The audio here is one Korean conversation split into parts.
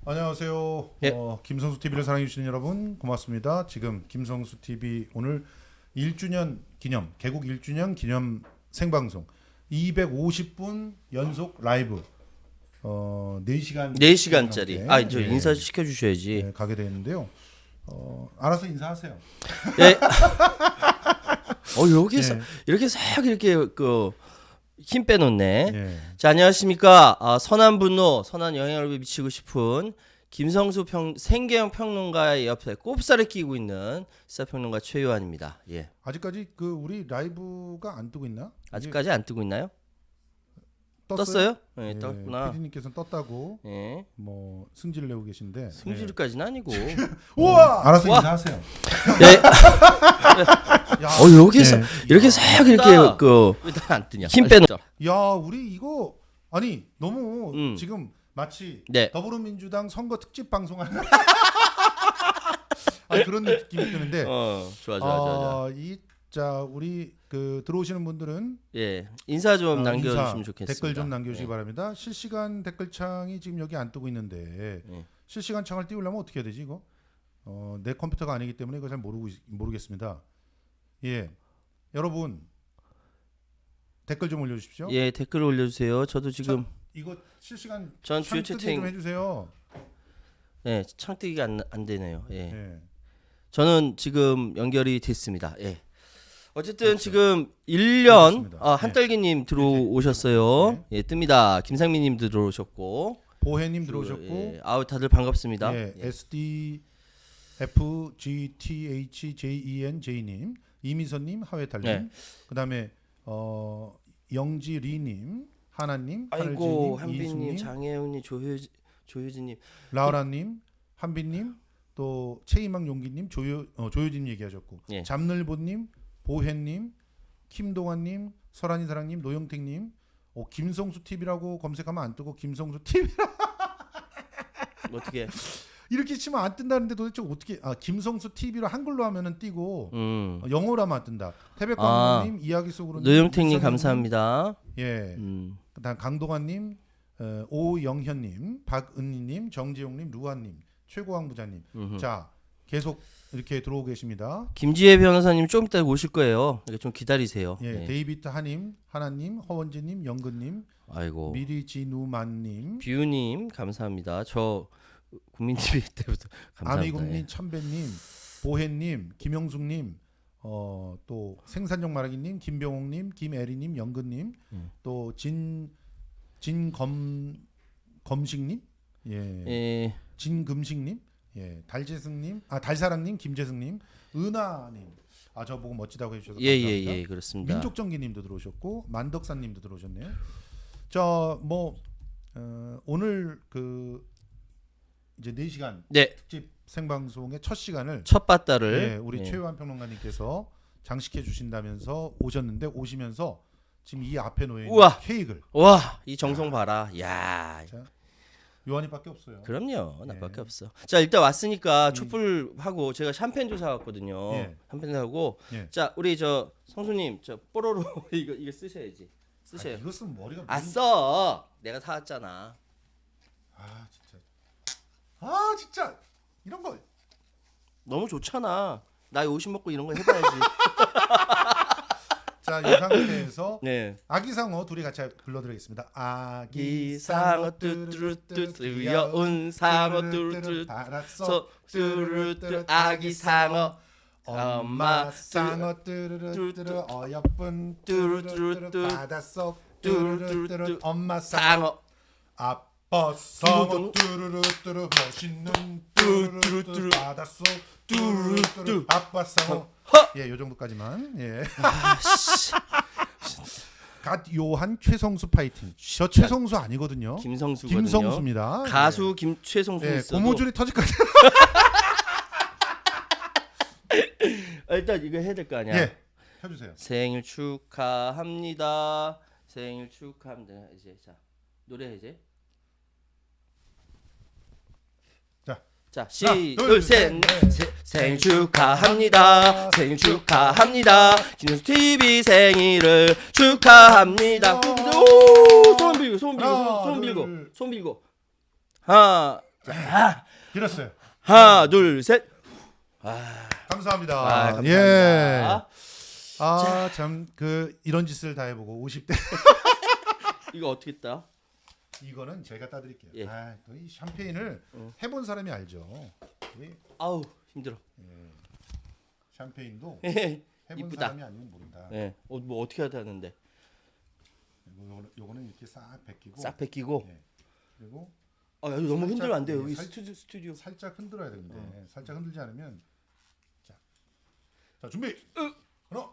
안녕하세요. 예. 김성수 TV를 사랑해 주시는 여러분 고맙습니다. 지금 김성수 TV 오늘 1주년 기념 개국 1주년 기념 생방송 250분 연속 라이브 4시간 4시간짜리. 아, 저 예, 인사 시켜 주셔야지. 예, 가게 되는데요. 알아서 인사하세요. 예. 여기서 예. 이렇게 싹 이렇게 힘 빼놓네. 예. 자, 안녕하십니까? 선한 분노, 선한 영향을 미치고 싶은 김성수 생계형 평론가의 옆에 꼽살을 끼고 있는 시사평론가 최요한입니다. 예. 아직까지 우리 라이브가 안 뜨고 있나? 아직까지 안 뜨고 있나요? 떴어요? 떴어요? 네, 떴구나. PD님께서는 떴다고 예. 뭐 승질을 내고 계신데. 승질까지는 아니고. 우와! 알아서 우와! 인사하세요. 예. 야, 여기서 예. 이렇게 싹 이렇게 왜안 뜨냐? 힘 빼놓. 야, 우리 이거 아니 너무 지금 마치 네. 더불어민주당 선거 특집 방송하는 그런 느낌이 드는데. 좋아. 자, 우리 들어오시는 분들은 예, 인사 좀 남겨주시면 좋겠습니다. 댓글 좀 남겨주시기 예. 바랍니다. 실시간 댓글창이 지금 여기 안 뜨고 있는데 실시간 창을 띄우려면 어떻게 해야 되지 이거? 내 컴퓨터가 아니기 때문에 이거 잘 모르겠습니다. 예, 여러분 댓글 좀 올려주십시오. 예, 댓글 올려주세요. 저도 지금 이거 실시간 전 주요 창 뜨게 채팅 좀 해주세요. 예, 창뜨기가 안 되네요. 예. 예. 저는 지금 연결이 됐습니다. 예. 어쨌든 그렇죠. 지금 1년 그렇습니다. 한딸기님 들어오셨어요. 예, ត្니다. 김상민님도 들어오셨고 보혜님 들어오셨고, 예, 아우 다들 반갑습니다. 예, 예. SDFGTHJENJ님, 이미선님, 하회탈님, 네. 그다음에 영지리님, 하나님, 아이고 하늘지님, 한빈님, 이수님, 장혜은님, 조효진님, 라우라님, 한빈님, 또 최희망 용기님, 조효진 얘기하셨고, 예. 잠늘보님, 보혜님, 김동환님, 설한이 사랑님, 노영택님, 김성수 TV라고 검색하면 안 뜨고 김성수 TV 어떻게? 이렇게 치면 안 뜬다는데 도대체 어떻게? 김성수 TV로 한글로 하면은 뜨고 영어로 하면 안 뜬다. 태백광님, 이야기 속으로 노영택님 감사합니다. 예. 그다음 강동환님, 오영현님, 박은희님, 정지용님, 루아님, 최고왕 부자님. 자, 계속 이렇게 들어오고 계십니다. 김지혜 변호사님 좀 이따 오실 거예요. 좀 기다리세요. 예, 예. 데이비드 하나님, 허원진님, 영근님, 아이고. 미리진우만님, 뷰님 감사합니다. 저 국민TV 때부터 감사합니다. 아미국님, 천배님, 보혜님, 김영숙님, 또 생산적 말하기님, 김병옥님, 김애리님, 영근님, 또 진검식님, 예, 예. 진금식님, 예, 달사랑님, 김재승님, 은하님, 저보고 멋지다고 해주셔서 감사합니다. 예, 그렇습니다. 민족정기님도 들어오셨고 만덕산님도 들어오셨네요. 자, 오늘 이제 4시간 네, 특집 생방송의 첫 시간을 첫 바다를 우리 최요한 평론가님께서 장식해 주신다면서 오시면서 지금 이 앞에 놓여 있는 우와. 케이크를 와, 이 정성 봐라. 야. 자, 요한이밖에 없어요. 그럼요. 예. 나밖에 없어. 자, 일단 왔으니까 촛불 하고 제가 샴페인도 사 왔거든요. 예. 샴페인 사고. 예. 자, 우리 성수님, 뽀로로 이거 쓰셔야지. 쓰세요. 이거 쓰면 머리가 써. 내가 사 왔잖아. 진짜 이런 거 너무 좋잖아. 나 요식 먹고 이런 거 해봐야지. 자, 이 상태에서 네. 아기상어 둘이 같이 불러드리겠습니다. 아기상어 뚜뚜뚜 귀여운 상어 뚜뚜 바닷속 뚜루뚜 아기상어 엄마 상어 뚜루루뚜루 어여쁜 뚜루루뚜루 바닷속 뚜루루뚜루 엄마 상어 아빠 상어 뚜루루뚜루 멋있는 뚜루루뚜루 바닷속 뚜루루뚜루 아빠 상어. 예, 요 정도까지만. 예. 갓 요한 최성수 파이팅. 저 최성수 아니거든요. 김성수거든요. 김성수입니다. 가수 최성수 예, 있어도 고무줄이 터질 것 같아요. 일단 이거 해야 될 거 아니야. 예, 해주세요. 생일 축하합니다. 생일 축하합니다. 이제 자 노래 이제. 자, 둘, 셋, 넷. 생일 축하합니다. 생일 축하합니다. 김성수 TV 생일을 축하합니다. 오, 손 빌고, 손 빌고, 손 빌고, 손 빌고. 하나, 길었어요. 하나, 둘, 셋. 감사합니다. 감사합니다. 예. 참 그 이런 짓을 다 해보고 50대 이거 어떻게 따? 이거는 제가 따드릴게요. 예. 또 이 샴페인을 해본 사람이 알죠. 예. 아우 힘들어. 샴페인도 해본 이쁘다. 사람이 아니면 모른다. 예. 뭐 어떻게 해야 되는데? 요거는 이렇게 싹 벗기고 싹 벗기고. 예. 그리고 아 여기 너무 살짝, 흔들면 안 돼요. 여기 살- 스튜디오. 살짝 흔들어야 되는데 살짝 흔들지 않으면 자 준비 하나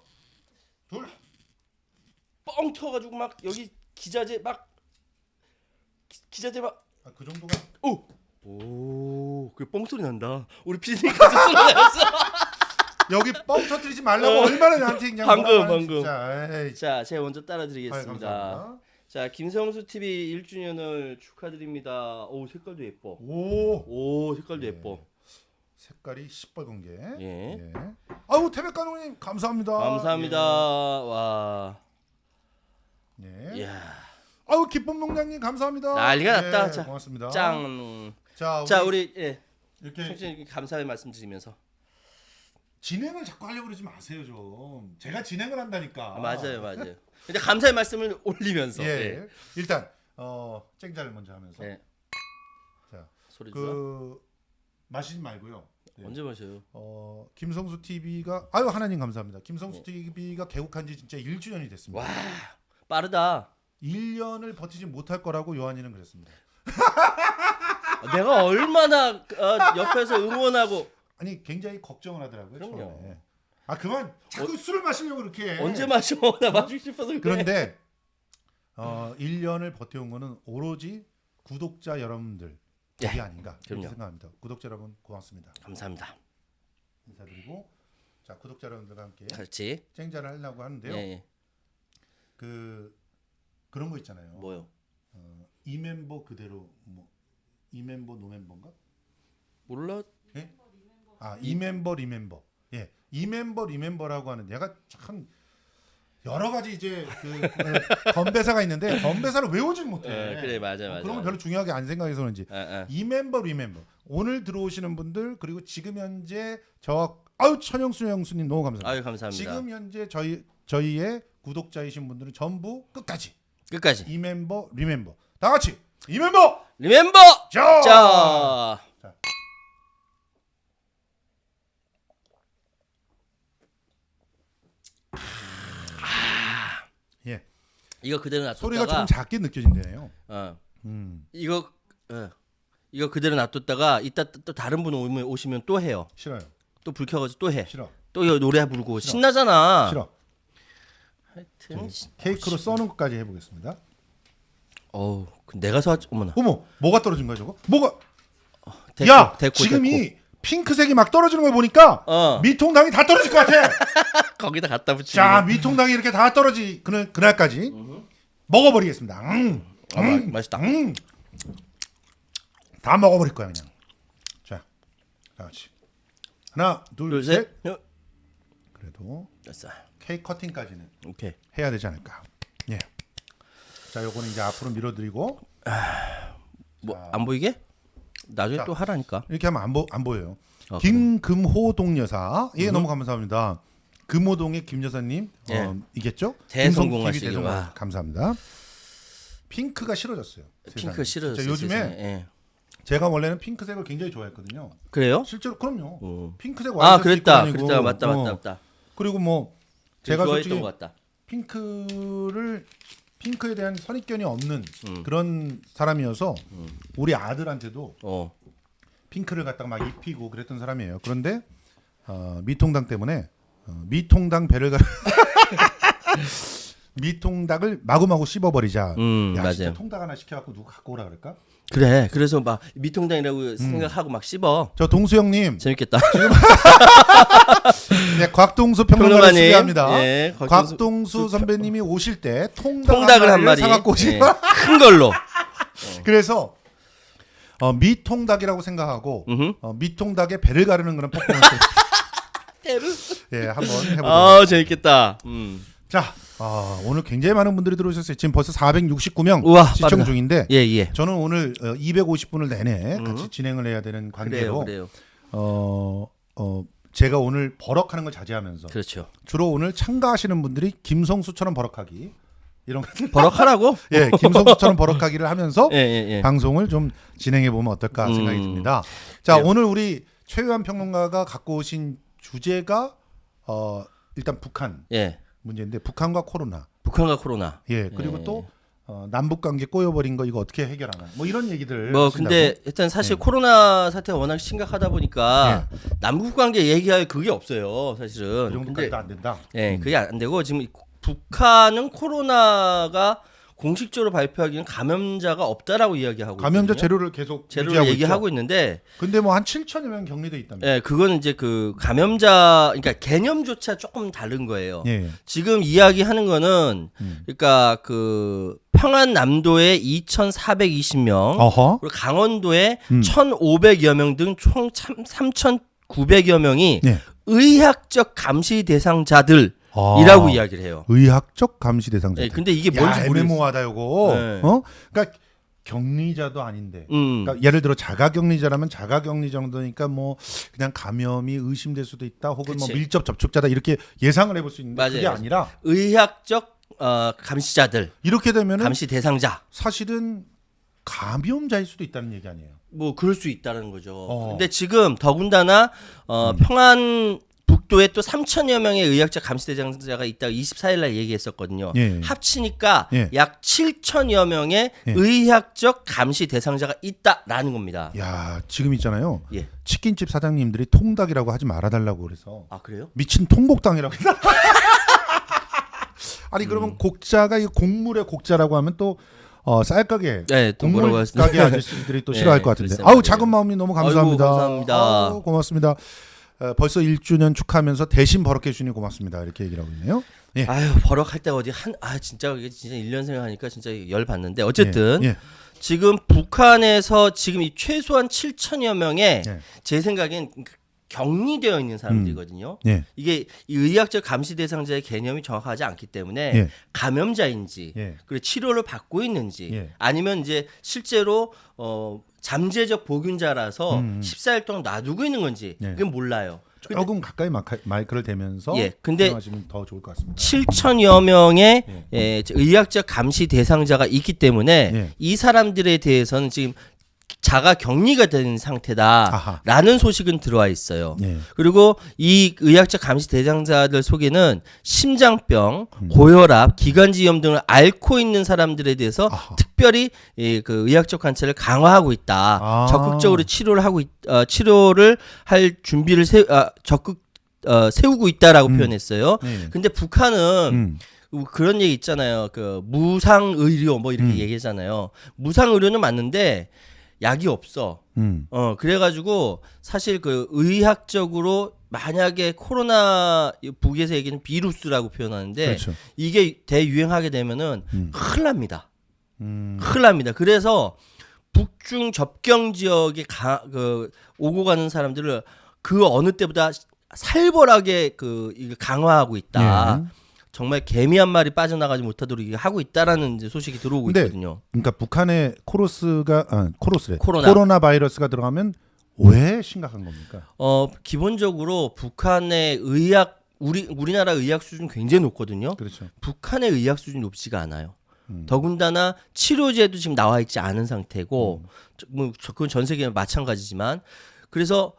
둘 뻥 튀어가지고 막 여기 기자재 막 기자재 막. 그 정도가 오, 그 뻥 소리 난다. 우리 피디님 가서 소리 났어. 여기 뻥 터뜨리지 말라고 얼마나 나한테 그냥 방금, 뭐라고 방금. 진짜. 에이, 자, 제가 먼저 아유, 따라드리겠습니다. 감사합니다. 자, 김성수 TV 1주년을 축하드립니다. 오, 색깔도 예뻐. 오 색깔도 예뻐. 색깔이 시뻘건 게. 예. 아우 태백관우님 감사합니다. 감사합니다. 와. 예. 이야. 아우 기쁨 농장님 감사합니다. 난리가 났다. 자, 고맙습니다. 짱. 자, 자, 우리 예. 이렇게 청취자님 감사의 말씀 드리면서. 진행을 자꾸 하려고 그러지 마세요 좀. 제가 진행을 한다니까. 맞아요. 근데 감사의 말씀을 올리면서. 예. 일단 쨍자를 먼저 하면서. 예. 자, 소리 들어. 그 마시지 말고요. 예. 언제 마셔요? 김성수 TV가 아유 하나님 감사합니다. 김성수 TV가 개국한 지 진짜 1주년이 됐습니다. 와, 빠르다. 1년을 버티지 못할 거라고 요한이는 그랬습니다. 내가 얼마나 옆에서 응원하고. 아니 굉장히 걱정을 하더라고요. 그럼요. 처음에. 그만 자꾸 술을 마시려고 그렇게 해. 언제 마셔? 나 마시고 싶어서 그래. 그런데 1년을 버텨온 거는 오로지 구독자 여러분들 덕이 예. 아닌가 그럼요. 이렇게 생각합니다. 구독자 여러분 고맙습니다. 감사합니다. 인사드리고 자 구독자 여러분들과 함께 그렇지. 쨍자를 하려고 하는데요. 예. 그런 거 있잖아요. 뭐요? 이 멤버 그대로 이 멤버 노 멤버인가? 몰라. 예? 이 멤버 리멤버. 예. 이 멤버 리멤버라고 하는 얘가 참 여러 가지 이제 건배사가 있는데 건배사를 외우질 못해. 그래 맞아. 그런 거 별로 중요하게 안 생각해서 그런지. 이 멤버 리멤버. 오늘 들어오시는 분들 그리고 지금 현재 천영수 형수님 너무 감사합니다. 아유 감사합니다. 지금 현재 저희의 구독자이신 분들은 전부 끝까지 이 멤버 리멤버 다 같이 이 멤버 리멤버. 자. 예. 이거 그대로 놔뒀다가 소리가 조금 작게 느껴진대요. 이거 그대로 놔뒀다가 이따 또 다른 분 오시면 또 해요. 싫어요. 또 불 켜가지고 또 해. 싫어. 또 이거 노래 부르고 신나잖아. 싫어. 하여튼 케이크로 써는 것까지 해보겠습니다. 내가 어머나. 어머, 뭐가 떨어진 거야 저거? 뭐가? 데코, 지금 이 핑크색이 막 떨어지는 걸 보니까 미통당이 다 떨어질 것 같아. 거기다 갖다 붙이고. 자, 미통당이 이렇게 다 떨어지 그날까지 먹어버리겠습니다. 맛있다. 다 먹어버릴 거야 그냥. 자, 다 같이 하나, 둘, 셋. 그래도 됐어. 케이크 커팅까지는 오케이. 해야 되지 않을까. 예. 자, 요거는 이제 앞으로 밀어드리고. 안 보이게? 나중에 자, 또 하라니까. 이렇게 하면 안 보여요. 김금호동 여사, 너무 감사합니다. 금호동의 김 여사님, 이겠죠? 대성공하시길. 대성공. 감사합니다. 핑크가 싫어졌어요. 핑크 싫어졌어요. 요즘에 제가 원래는 핑크색을 굉장히 좋아했거든요. 그래요? 실제로 그럼요. 핑크색 와이셔츠 그랬다. 입고 다니고. 그랬다. 맞다. 그리고 제가 좋아했던 솔직히 것 같다. 핑크에 대한 선입견이 없는 그런 사람이어서 우리 아들한테도 핑크를 갖다가 막 입히고 그랬던 사람이에요. 그런데 미통당 때문에 미통당 배를 미통닭을 마구마구 씹어버리자. 맞아요. 진짜 통닭 하나 시켜갖고 누가 갖고 오라 그럴까? 그래. 그래서 막 미통당이라고 생각하고 막 씹어. 저 동수 형님. 재밌겠다. 네, 곽동수 평론가를 소개합니다. 예, 곽동수 선배님이 오실 때 통닭을 한 마리 사갖고 오시고 큰 걸로. 그래서 미통닭이라고 생각하고 미통닭의 배를 가르는 그런 퍼포먼스. 한번 해보도록. 재밌겠다. 자, 오늘 굉장히 많은 분들이 들어오셨어요. 지금 벌써 469명 우와, 시청 빠르다. 중인데 예. 저는 오늘 250분을 내내 같이 진행을 해야 되는 관계로 그래요. 제가 오늘 버럭하는 걸 자제하면서 그렇죠. 주로 오늘 참가하시는 분들이 김성수처럼 버럭하기 이런 거 버럭하라고? 예, 김성수처럼 버럭하기를 하면서 예. 방송을 좀 진행해 보면 어떨까 생각이 듭니다. 자, 네. 오늘 우리 최유한 평론가가 갖고 오신 주제가 일단 북한 예. 문제인데 북한과 코로나. 북한과 코로나. 예, 그리고 또 남북 관계 꼬여버린 거 이거 어떻게 해결하나. 뭐 이런 얘기들. 뭐 하신다고. 근데 일단 사실 코로나 사태가 워낙 심각하다 보니까 남북 관계 얘기할 그게 없어요, 사실은. 그 정도까지도 안 된다. 예, 그게 안 되고 지금 북한은 코로나가 공식적으로 발표하기는 감염자가 없다라고 이야기하고 감염자 있거든요. 재료를 계속 제로를 유지하고 얘기하고 있죠. 있는데 근데 뭐 한 7천여 명 격리돼 있답니다. 예, 그거는 이제 그 감염자 그러니까 개념조차 조금 다른 거예요. 예. 지금 이야기하는 거는 그러니까 그 평안남도에 2,420명, 어허. 그리고 강원도에 1,500여 명 등 총 3,900여 명이 예. 의학적 감시 대상자들이라고 이야기를 해요. 의학적 감시 대상자. 예, 근데 이게 뭔지 모르겠어요. 애매모호하다 요거. 네. 그러니까 격리자도 아닌데. 음. 그러니까 예를 들어 자가격리자라면 자가격리 정도니까 뭐 그냥 감염이 의심될 수도 있다, 혹은 뭐 그치. 밀접 접촉자다 이렇게 예상을 해볼 수 있는데 맞아요. 그게 아니라 의학적 감시자들, 이렇게 되면은 감시 대상자. 사실은 감염자일 수도 있다는 얘기 아니에요. 뭐 그럴 수 있다는 거죠. 근데 지금 더군다나 평안 북도에 또 3천여 명의 의학적 감시 대상자가 있다고 24일 날 얘기했었거든요. 예. 합치니까 예. 약 7천여 명의 예. 의학적 감시 대상자가 있다라는 겁니다. 야, 지금 있잖아요. 예. 치킨집 사장님들이 통닭이라고 하지 말아달라고 그래서 아, 그래요? 미친 통곡당이라고. 아니 그러면 곡자가 이 곡물의 곡자라고 하면 또 쌀가게, 네, 또 뭐라고 곡물 하시나요? 가게 아저씨들이 또 네, 싫어할 것 같은데. 글쎄 아우 말이에요. 작은 마음이 너무 감사합니다. 아이고, 감사합니다. 아우, 고맙습니다. 벌써 1주년 축하하면서 대신 버럭해 주니 고맙습니다. 이렇게 얘기를 하고 있네요. 예. 아유, 버럭할 때가 어디 진짜 이게 진짜 1년 생각하니까 진짜 열 받는데 어쨌든 예. 지금 북한에서 지금 이 최소한 7천여 명의 예. 제 생각엔 격리되어 있는 사람들이거든요. 예. 이게 이 의학적 감시 대상자의 개념이 정확하지 않기 때문에 예. 감염자인지 예. 그리고 치료를 받고 있는지 예. 아니면 이제 실제로 잠재적 보균자라서 14일 동안 놔두고 있는 건지 예. 그건 몰라요. 조금 가까이 마이크를 대면서 예, 근데 설명하시면 더 좋을 것 같습니다. 7천여 명의 의학적 감시 대상자가 있기 때문에 예. 이 사람들에 대해서는 지금 자가 격리가 된 상태다라는 아하. 소식은 들어와 있어요. 예. 그리고 이 의학적 감시 대상자들 속에는 심장병, 고혈압, 기관지염 등을 앓고 있는 사람들에 대해서 아하. 특별히 그 의학적 관찰을 강화하고 있다. 아. 적극적으로 치료를 할 준비를 세우고 있다라고 표현했어요. 예. 근데 북한은 그런 얘기 있잖아요. 그 무상 의료 뭐 이렇게 얘기하잖아요. 무상 의료는 맞는데 약이 없어. 그래가지고 사실 그 의학적으로 만약에 코로나 북에서 얘기는 비루스라고 표현하는데 그렇죠. 이게 대유행하게 되면은 큰일 납니다. 큰일 납니다. 그래서 북중 접경 지역에 오고 가는 사람들을 그 어느 때보다 살벌하게 이거 강화하고 있다. 예. 정말 개미 한 마리 빠져나가지 못하도록 이게 하고 있다라는 이제 소식이 들어오고 근데 있거든요. 그러니까 북한에 코로스래. 코로나. 코로나 바이러스가 들어가면 왜 심각한 겁니까? 기본적으로 북한의 우리나라 의학 수준 굉장히 높거든요. 그렇죠. 북한의 의학 수준이 높지가 않아요. 더군다나 치료제도 지금 나와 있지 않은 상태고, 그건 전 세계 마찬가지지만, 그래서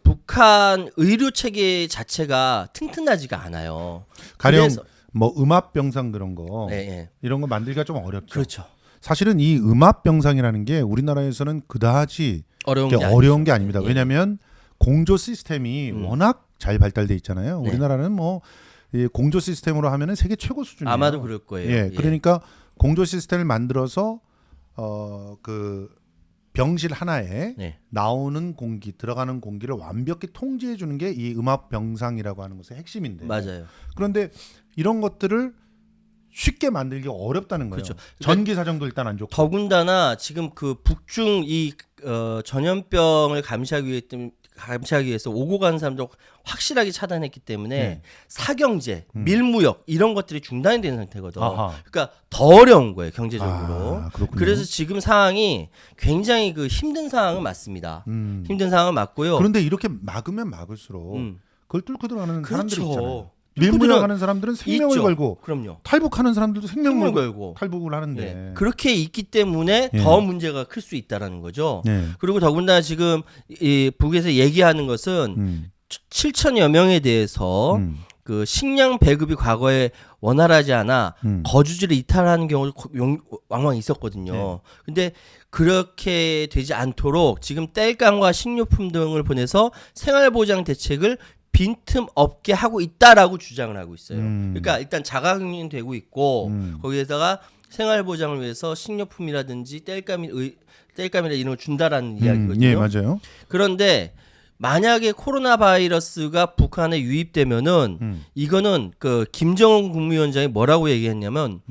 북한 의료 체계 자체가 튼튼하지가 않아요. 가령 그래서- 뭐 음압병상 그런 거 예. 이런 거 만들기가 좀 어렵죠. 그렇죠. 사실은 이 음압병상이라는 게 우리나라에서는 그다지 어려운 게 아닙니다. 예. 왜냐하면 공조 시스템이 워낙 잘 발달돼 있잖아요. 네. 우리나라는 뭐 이 공조 시스템으로 하면은 세계 최고 수준이에요. 아마도 그럴 거예요. 예, 그러니까 공조 시스템을 만들어서 그 병실 하나에 네. 나오는 공기, 들어가는 공기를 완벽히 통제해 주는 게 이 음압병상이라고 하는 것의 핵심인데. 맞아요. 그런데 이런 것들을 쉽게 만들기 어렵다는 거예요. 그렇죠. 전기 사정도 일단 안 좋고. 더군다나 지금 그 북중 이 전염병을 감시하기 위해 감시하기 위해서 오고 가는 사람도 확실하게 차단했기 때문에 네. 사경제, 밀무역 이런 것들이 중단이 된 상태거든. 아하. 그러니까 더 어려운 거예요 경제적으로. 그렇군요. 그래서 지금 상황이 굉장히 그 힘든 상황은 맞습니다. 힘든 상황은 맞고요. 그런데 이렇게 막으면 막을수록 그걸 뚫고 들어가는 사람들이 그렇죠. 있잖아요. 밀무역하는 사람들은 생명을 있죠. 걸고 그럼요. 탈북하는 사람들도 생명을 생명을 걸고. 탈북을 하는데 네. 그렇게 있기 때문에 예. 더 문제가 클 수 있다라는 거죠. 네. 그리고 더군다나 지금 이 북에서 얘기하는 것은 7천여 명에 대해서 그 식량 배급이 과거에 원활하지 않아 거주지를 이탈하는 경우도 왕왕 있었거든요. 네. 근데 그렇게 되지 않도록 지금 땔감과 식료품 등을 보내서 생활보장 대책을 빈틈없게 하고 있다라고 주장을 하고 있어요. 그러니까 일단 자가격리는 되고 있고 거기에다가 생활보장을 위해서 식료품이라든지 땔감이나 이런 걸 준다라는 이야기거든요. 예, 맞아요. 그런데 만약에 코로나 바이러스가 북한에 유입되면은 이거는 그 김정은 국무위원장이 뭐라고 얘기했냐면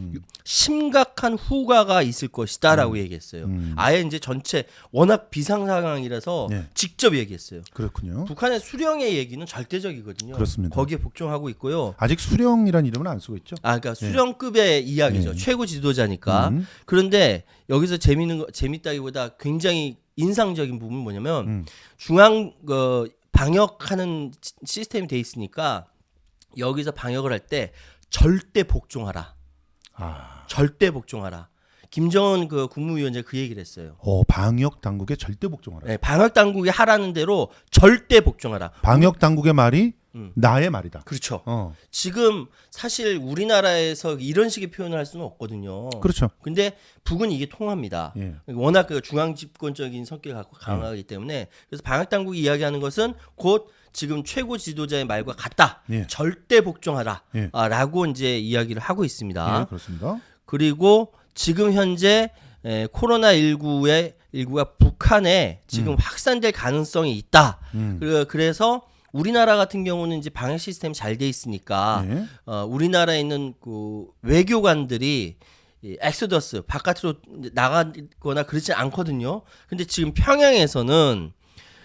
심각한 후과가 있을 것이다라고 얘기했어요. 아예 이제 전체 워낙 비상 상황이라서 네. 직접 얘기했어요. 그렇군요. 북한의 수령의 얘기는 절대적이거든요. 그렇습니다. 거기에 복종하고 있고요. 아직 수령이란 이름은 안 쓰고 있죠? 그러니까 수령급의 이야기죠. 네. 최고 지도자니까. 그런데 여기서 재밌다기보다 굉장히 인상적인 부분은 뭐냐면 중앙 방역하는 시스템이 돼 있으니까 여기서 방역을 할 때 절대 복종하라. 절대 복종하라. 김정은 그 국무위원장 그 얘기를 했어요. 방역 당국에 절대 복종하라. 네, 방역 당국이 하라는 대로 절대 복종하라. 방역 당국의 말이 나의 말이다. 그렇죠. 지금 사실 우리나라에서 이런 식의 표현을 할 수는 없거든요. 그렇죠. 근데 북은 이게 통합니다. 예. 워낙 그 중앙 집권적인 성격이 갖고 강하기 때문에 그래서 방역 당국이 이야기하는 것은 곧 지금 최고 지도자의 말과 같다. 예. 절대 복종하라. 예. 라고 이제 이야기를 하고 있습니다. 예, 그렇습니다. 그리고 지금 현재 코로나19가 북한에 지금 확산될 가능성이 있다. 그래서 우리나라 같은 경우는 이제 방역 시스템이 잘 돼 있으니까 예. 우리나라에 있는 그 외교관들이 이 엑소더스 바깥으로 나가거나 그렇지 않거든요. 근데 지금 평양에서는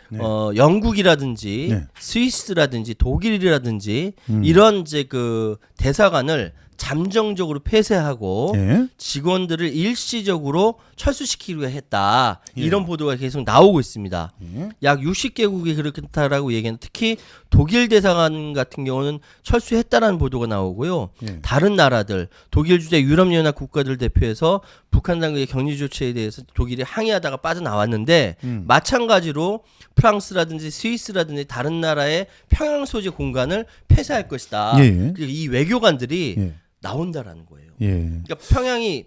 네. 영국이라든지 네. 스위스라든지 독일이라든지 이런 이제 그 대사관을 잠정적으로 폐쇄하고 예. 직원들을 일시적으로 철수시키기로 했다. 이런 보도가 계속 나오고 있습니다. 예. 약 60개국이 그렇다라고 얘기하는 특히 독일 대사관 같은 경우는 철수했다라는 보도가 나오고요. 예. 다른 나라들 독일 주재 유럽연합 국가들 대표해서 북한 당국의 격리 조치에 대해서 독일이 항의하다가 빠져나왔는데 마찬가지로 프랑스라든지 스위스라든지 다른 나라의 평양 소재 공간을 폐쇄할 것이다. 예. 이 외교관들이 예. 나온다라는 거예요. 예. 그러니까 평양이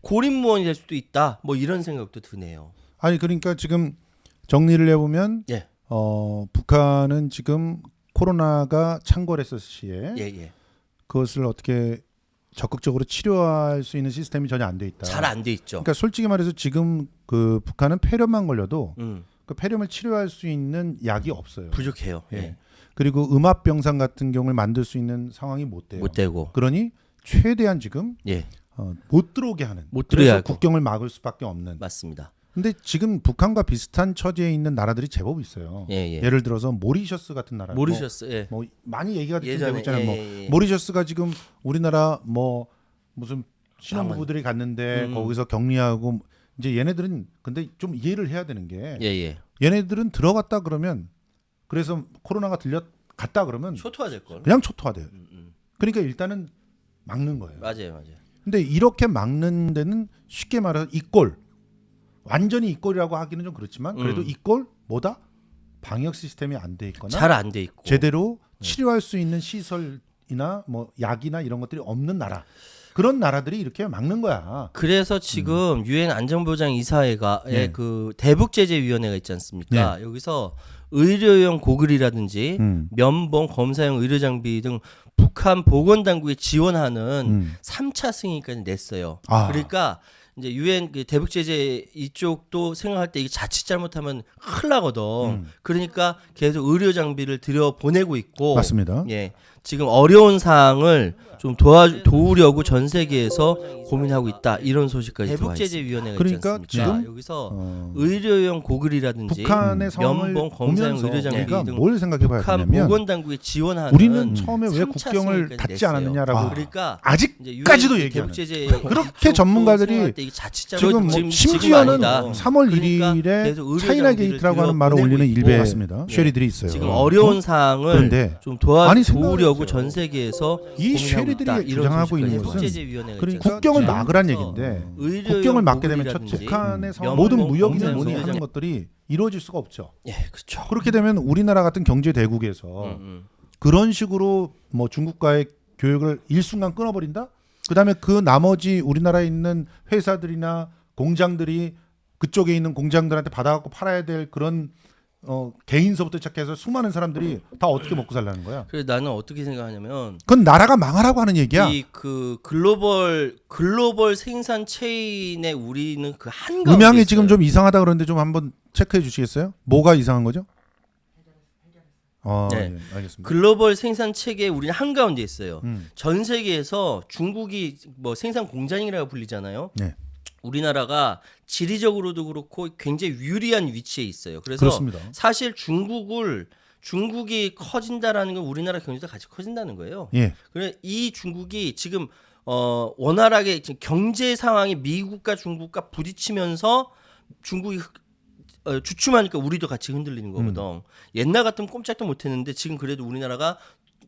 고립무원이 될 수도 있다. 뭐 이런 생각도 드네요. 아니 그러니까 지금 정리를 해보면 예. 북한은 지금 코로나가 창궐했을 시에 예. 그것을 어떻게 적극적으로 치료할 수 있는 시스템이 전혀 안 돼 있다. 잘 안 돼 있죠. 그러니까 솔직히 말해서 지금 그 북한은 폐렴만 걸려도 음. 그 폐렴을 치료할 수 있는 약이 없어요. 부족해요. 예. 예. 그리고 음압병상 같은 경우를 만들 수 있는 상황이 못 돼요. 못 되고. 그러니 최대한 지금 예. 못 들어오게 하는. 못 그래서 들어야 하고. 국경을 막을 수밖에 없는. 맞습니다. 근데 지금 북한과 비슷한 처지에 있는 나라들이 제법 있어요. 예. 예를 들어서 모리셔스 같은 나라. 모르셨어. 예. 뭐 많이 얘기가 되고 예전에, 있잖아요. 뭐 예. 모리셔스가 지금 우리나라 뭐 무슨 신혼부부들이 갔는데 거기서 격리하고 이제 얘네들은 근데 좀 이해를 해야 되는 게 예. 얘네들은 들어갔다 그러면 그래서 코로나가 갔다 그러면 초토화될 걸. 그냥 초토화돼요. 그러니까 일단은 막는 거예요. 맞아요. 근데 이렇게 막는 데는 쉽게 말해서 이꼴 완전히 이꼴이라고 하기는 좀 그렇지만 그래도 이꼴 뭐다? 방역 시스템이 안 돼 있거나 잘 안 돼 있고. 제대로 치료할 수 있는 시설이나 뭐 약이나 이런 것들이 없는 나라. 그런 나라들이 이렇게 막는 거야. 그래서 지금 유엔 안전보장 이사회가 네. 그 대북제재위원회가 있지 않습니까? 여기서 의료용 고글이라든지 면봉, 검사용 의료장비 등 북한 보건당국에 지원하는 3차 승인까지 냈어요. 그러니까 이제 유엔 대북제재 이쪽도 생각할 때 이게 자칫 잘못하면 큰일 나거든. 그러니까 계속 의료 장비를 들여 보내고 있고. 맞습니다. 예. 지금 어려운 사항을 좀 도우려고 전 세계에서 고민하고 있다 이런 소식까지 들어와 있습니다. 대북제재위원회가 그러니까 있지 않습니까? 지금 여기서 의료용 고글이라든지 북한의 상황을 면봉 검사용 보면서 의료장비 우리가 등 뭘 생각해봐야 북한 되냐면 보건당국에 지원하는 우리는 처음에 왜 3차 국경을 수용까지 닫지 냈어요. 않았느냐라고 그러니까 아직까지도 이제 얘기하는 대북제재 그렇게 전문가들이 지금 뭐 심지어는 아니다. 3월 그러니까 1일에 계속 의료 차이나 장비를 게이트라고 하는 말을 들여보내고 올리는 있고 일베 같습니다. 예. 쉐리들이 있어요. 지금 어려운 사항을 그런데 좀 아니, 도우려고 생각해보세요. 전 세계에서 이 고민하고 쉐리들이 있다. 이런 주장하고 있는 소식까지 것은 대북제재위원회가 그러니까 있지 국경을 않습니까? 막으란 그래서 얘기인데 의료용 국경을 막게 되면 고글이라든지 첫째 북한의 면봉, 모든 무역이나 검사용 뭐니 하는 의료장- 것들이 이루어질 수가 없죠. 예, 그렇죠. 그렇게 되면 우리나라 같은 경제 대국에서 그런 식으로 뭐 중국과의 교역을 일순간 끊어버린다? 그다음에 그 나머지 우리나라에 있는 회사들이나 공장들이 그쪽에 있는 공장들한테 받아갖고 팔아야 될 그런 개인서부터 시작해서 수많은 사람들이 다 어떻게 먹고 살라는 거야? 그래서 나는 어떻게 생각하냐면 그건 나라가 망하라고 하는 얘기야. 이 그 글로벌 생산 체인에 우리는 그 한가운데 음향이 지금 있어요. 좀 이상하다 그러는데 좀 한번 체크해 주시겠어요? 뭐가 이상한 거죠? 네. 예, 알겠습니다. 글로벌 생산 체계에 우리는 한가운데 있어요. 음. 전 세계에서 중국이 뭐 생산 공장이라고 불리잖아요. 네. 우리나라가 지리적으로도 그렇고 굉장히 유리한 위치에 있어요. 그래서 그렇습니다. 사실 중국이 커진다라는 건 우리나라 경제도 같이 커진다는 거예요. 예. 그래 이 중국이 지금 원활하게 지금 경제 상황이 미국과 중국과 부딪히면서 중국이 주춤하니까 우리도 같이 흔들리는 거거든. 옛날 같으면 꼼짝도 못했는데 지금 그래도 우리나라가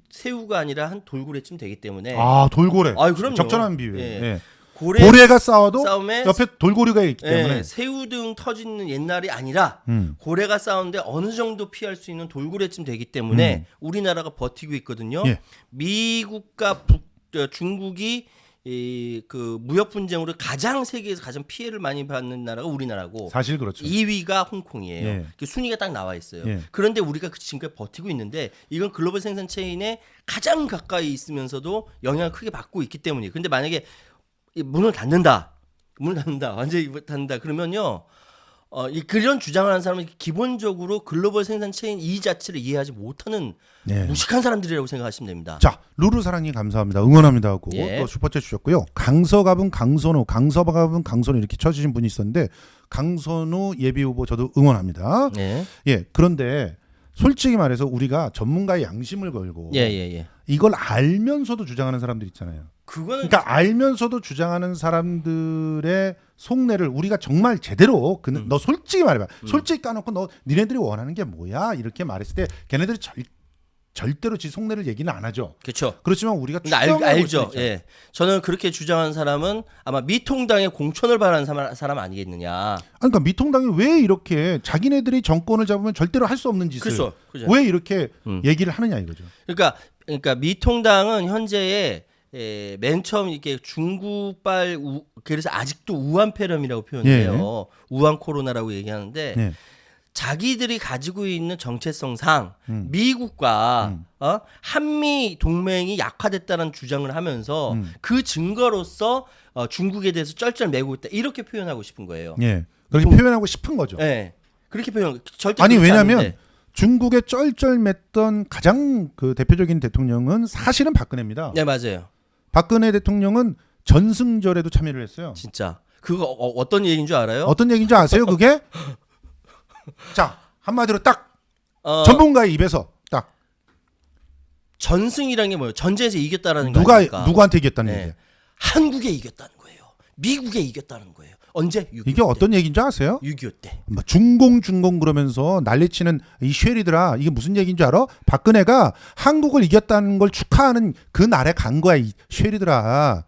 새우가 아니라 한 돌고래쯤 되기 때문에. 아 돌고래. 아유, 그럼요. 적절한 비유. 예. 예. 고래가 싸워도 싸움에 옆에 돌고래가 있기 때문에. 예, 새우 등 터지는 옛날이 아니라 고래가 싸우는데 어느 정도 피할 수 있는 돌고래쯤 되기 때문에 우리나라가 버티고 있거든요. 예. 미국과 중국이 그 무역 분쟁으로 세계에서 가장 피해를 많이 받는 나라가 우리나라고 사실 그렇죠. 2위가 홍콩이에요. 예. 그 순위가 딱 나와 있어요. 예. 그런데 우리가 지금까지 버티고 있는데 이건 글로벌 생산 체인에 가장 가까이 있으면서도 영향을 크게 받고 있기 때문이에요. 근데 만약에 문을 닫는다, 완전히 닫는다 그러면요. 그런 주장을 하는 사람은 기본적으로 글로벌 생산 체인 이 자체를 이해하지 못하는 예. 무식한 사람들이라고 생각하시면 됩니다. 자, 루루사랑님 감사합니다. 응원합니다 하고 예. 또 슈퍼챗 주셨고요. 강서갑은 강선우, 강서갑은 강선우 이렇게 쳐주신 분이 있었는데 강선우 예비 후보 저도 응원합니다. 네. 예. 그런데 솔직히 말해서 우리가 전문가의 양심을 걸고 예. 이걸 알면서도 주장하는 사람들 있잖아요. 그거는 그러니까 알면서도 주장하는 사람들의 속내를 우리가 정말 제대로 너 솔직히 말해봐. 솔직히 까놓고 너 니네들이 원하는 게 뭐야? 이렇게 말했을 때 걔네들이 절대로 지 속내를 얘기는 안 하죠. 그렇죠. 그렇지만 우리가 근데 알죠. 예. 저는 그렇게 주장하는 사람은 아마 미통당의 공천을 바라는 사람 아니겠느냐. 그러니까 미통당이 왜 이렇게 자기네들이 정권을 잡으면 절대로 할 수 없는 짓을 그렇죠. 왜 이렇게 얘기를 하느냐 이거죠. 그러니까 미통당은 현재의 맨 처음 이렇게 중국발 그래서 아직도 우한 폐렴이라고 표현해요. 우한 코로나라고 얘기하는데 네. 자기들이 가지고 있는 정체성상 미국과 한미 동맹이 약화됐다는 주장을 하면서 그 증거로서 중국에 대해서 쩔쩔매고 있다 이렇게 표현하고 싶은 거예요. 예. 그렇게 표현하고 싶은 거죠. 네, 그렇게 절대 아니 그렇지 왜냐하면 않은데. 중국에 쩔쩔맸던 가장 그 대표적인 대통령은 사실은 박근혜입니다. 네, 맞아요. 박근혜 대통령은 전승절에도 참여를 했어요. 진짜 그거 어떤 얘기인 줄 알아요? 어떤 얘기인지 아세요? 그게 자 한마디로 딱 전문가의 입에서 딱 전승이라는 게 뭐예요? 전쟁에서 이겼다라는 누가 거니까. 누구한테 이겼다는 네. 얘기예요. 한국에 이겼다는 거예요. 미국에 이겼다는 거예요. 언제? 6.25 이게 어떤 얘기인지 아세요? 6.25 때. 뭐 중공 그러면서 난리치는 이 쉐리들아 이게 무슨 얘기인 줄 알아? 박근혜가 한국을 이겼다는 걸 축하하는 그 날에 간 거야 이 쉐리들아.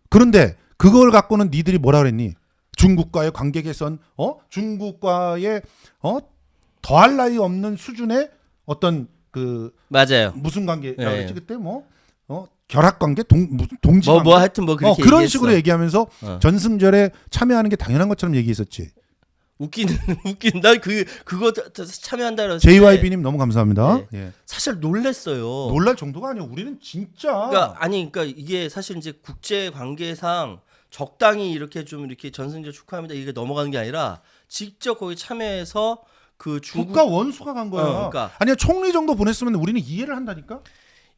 그런데 그걸 갖고는 니들이 뭐라 그랬니? 중국과의 관계 개선, 중국과의 더할 나위 없는 수준의 어떤 그 맞아요. 무슨 관계라고 네. 했지 그때 결합 관계, 동지 관계, 하여튼 뭐 그렇게 그런 얘기했어. 식으로 얘기하면서 전승절에 참여하는 게 당연한 것처럼 얘기했었지. 웃긴. 난 그거 참여한다 그랬을 JYB님 너무 감사합니다. 네. 예. 사실 놀랬어요. 놀랄 정도가 아니야. 우리는 진짜. 그러니까 이게 사실 이제 국제 관계상 적당히 이렇게 좀 이렇게 전승절 축하합니다 이게 넘어가는 게 아니라 직접 거기 참여해서 그 중국 국가 원수가 간 거야. 그러니까 아니야 총리 정도 보냈으면 우리는 이해를 한다니까.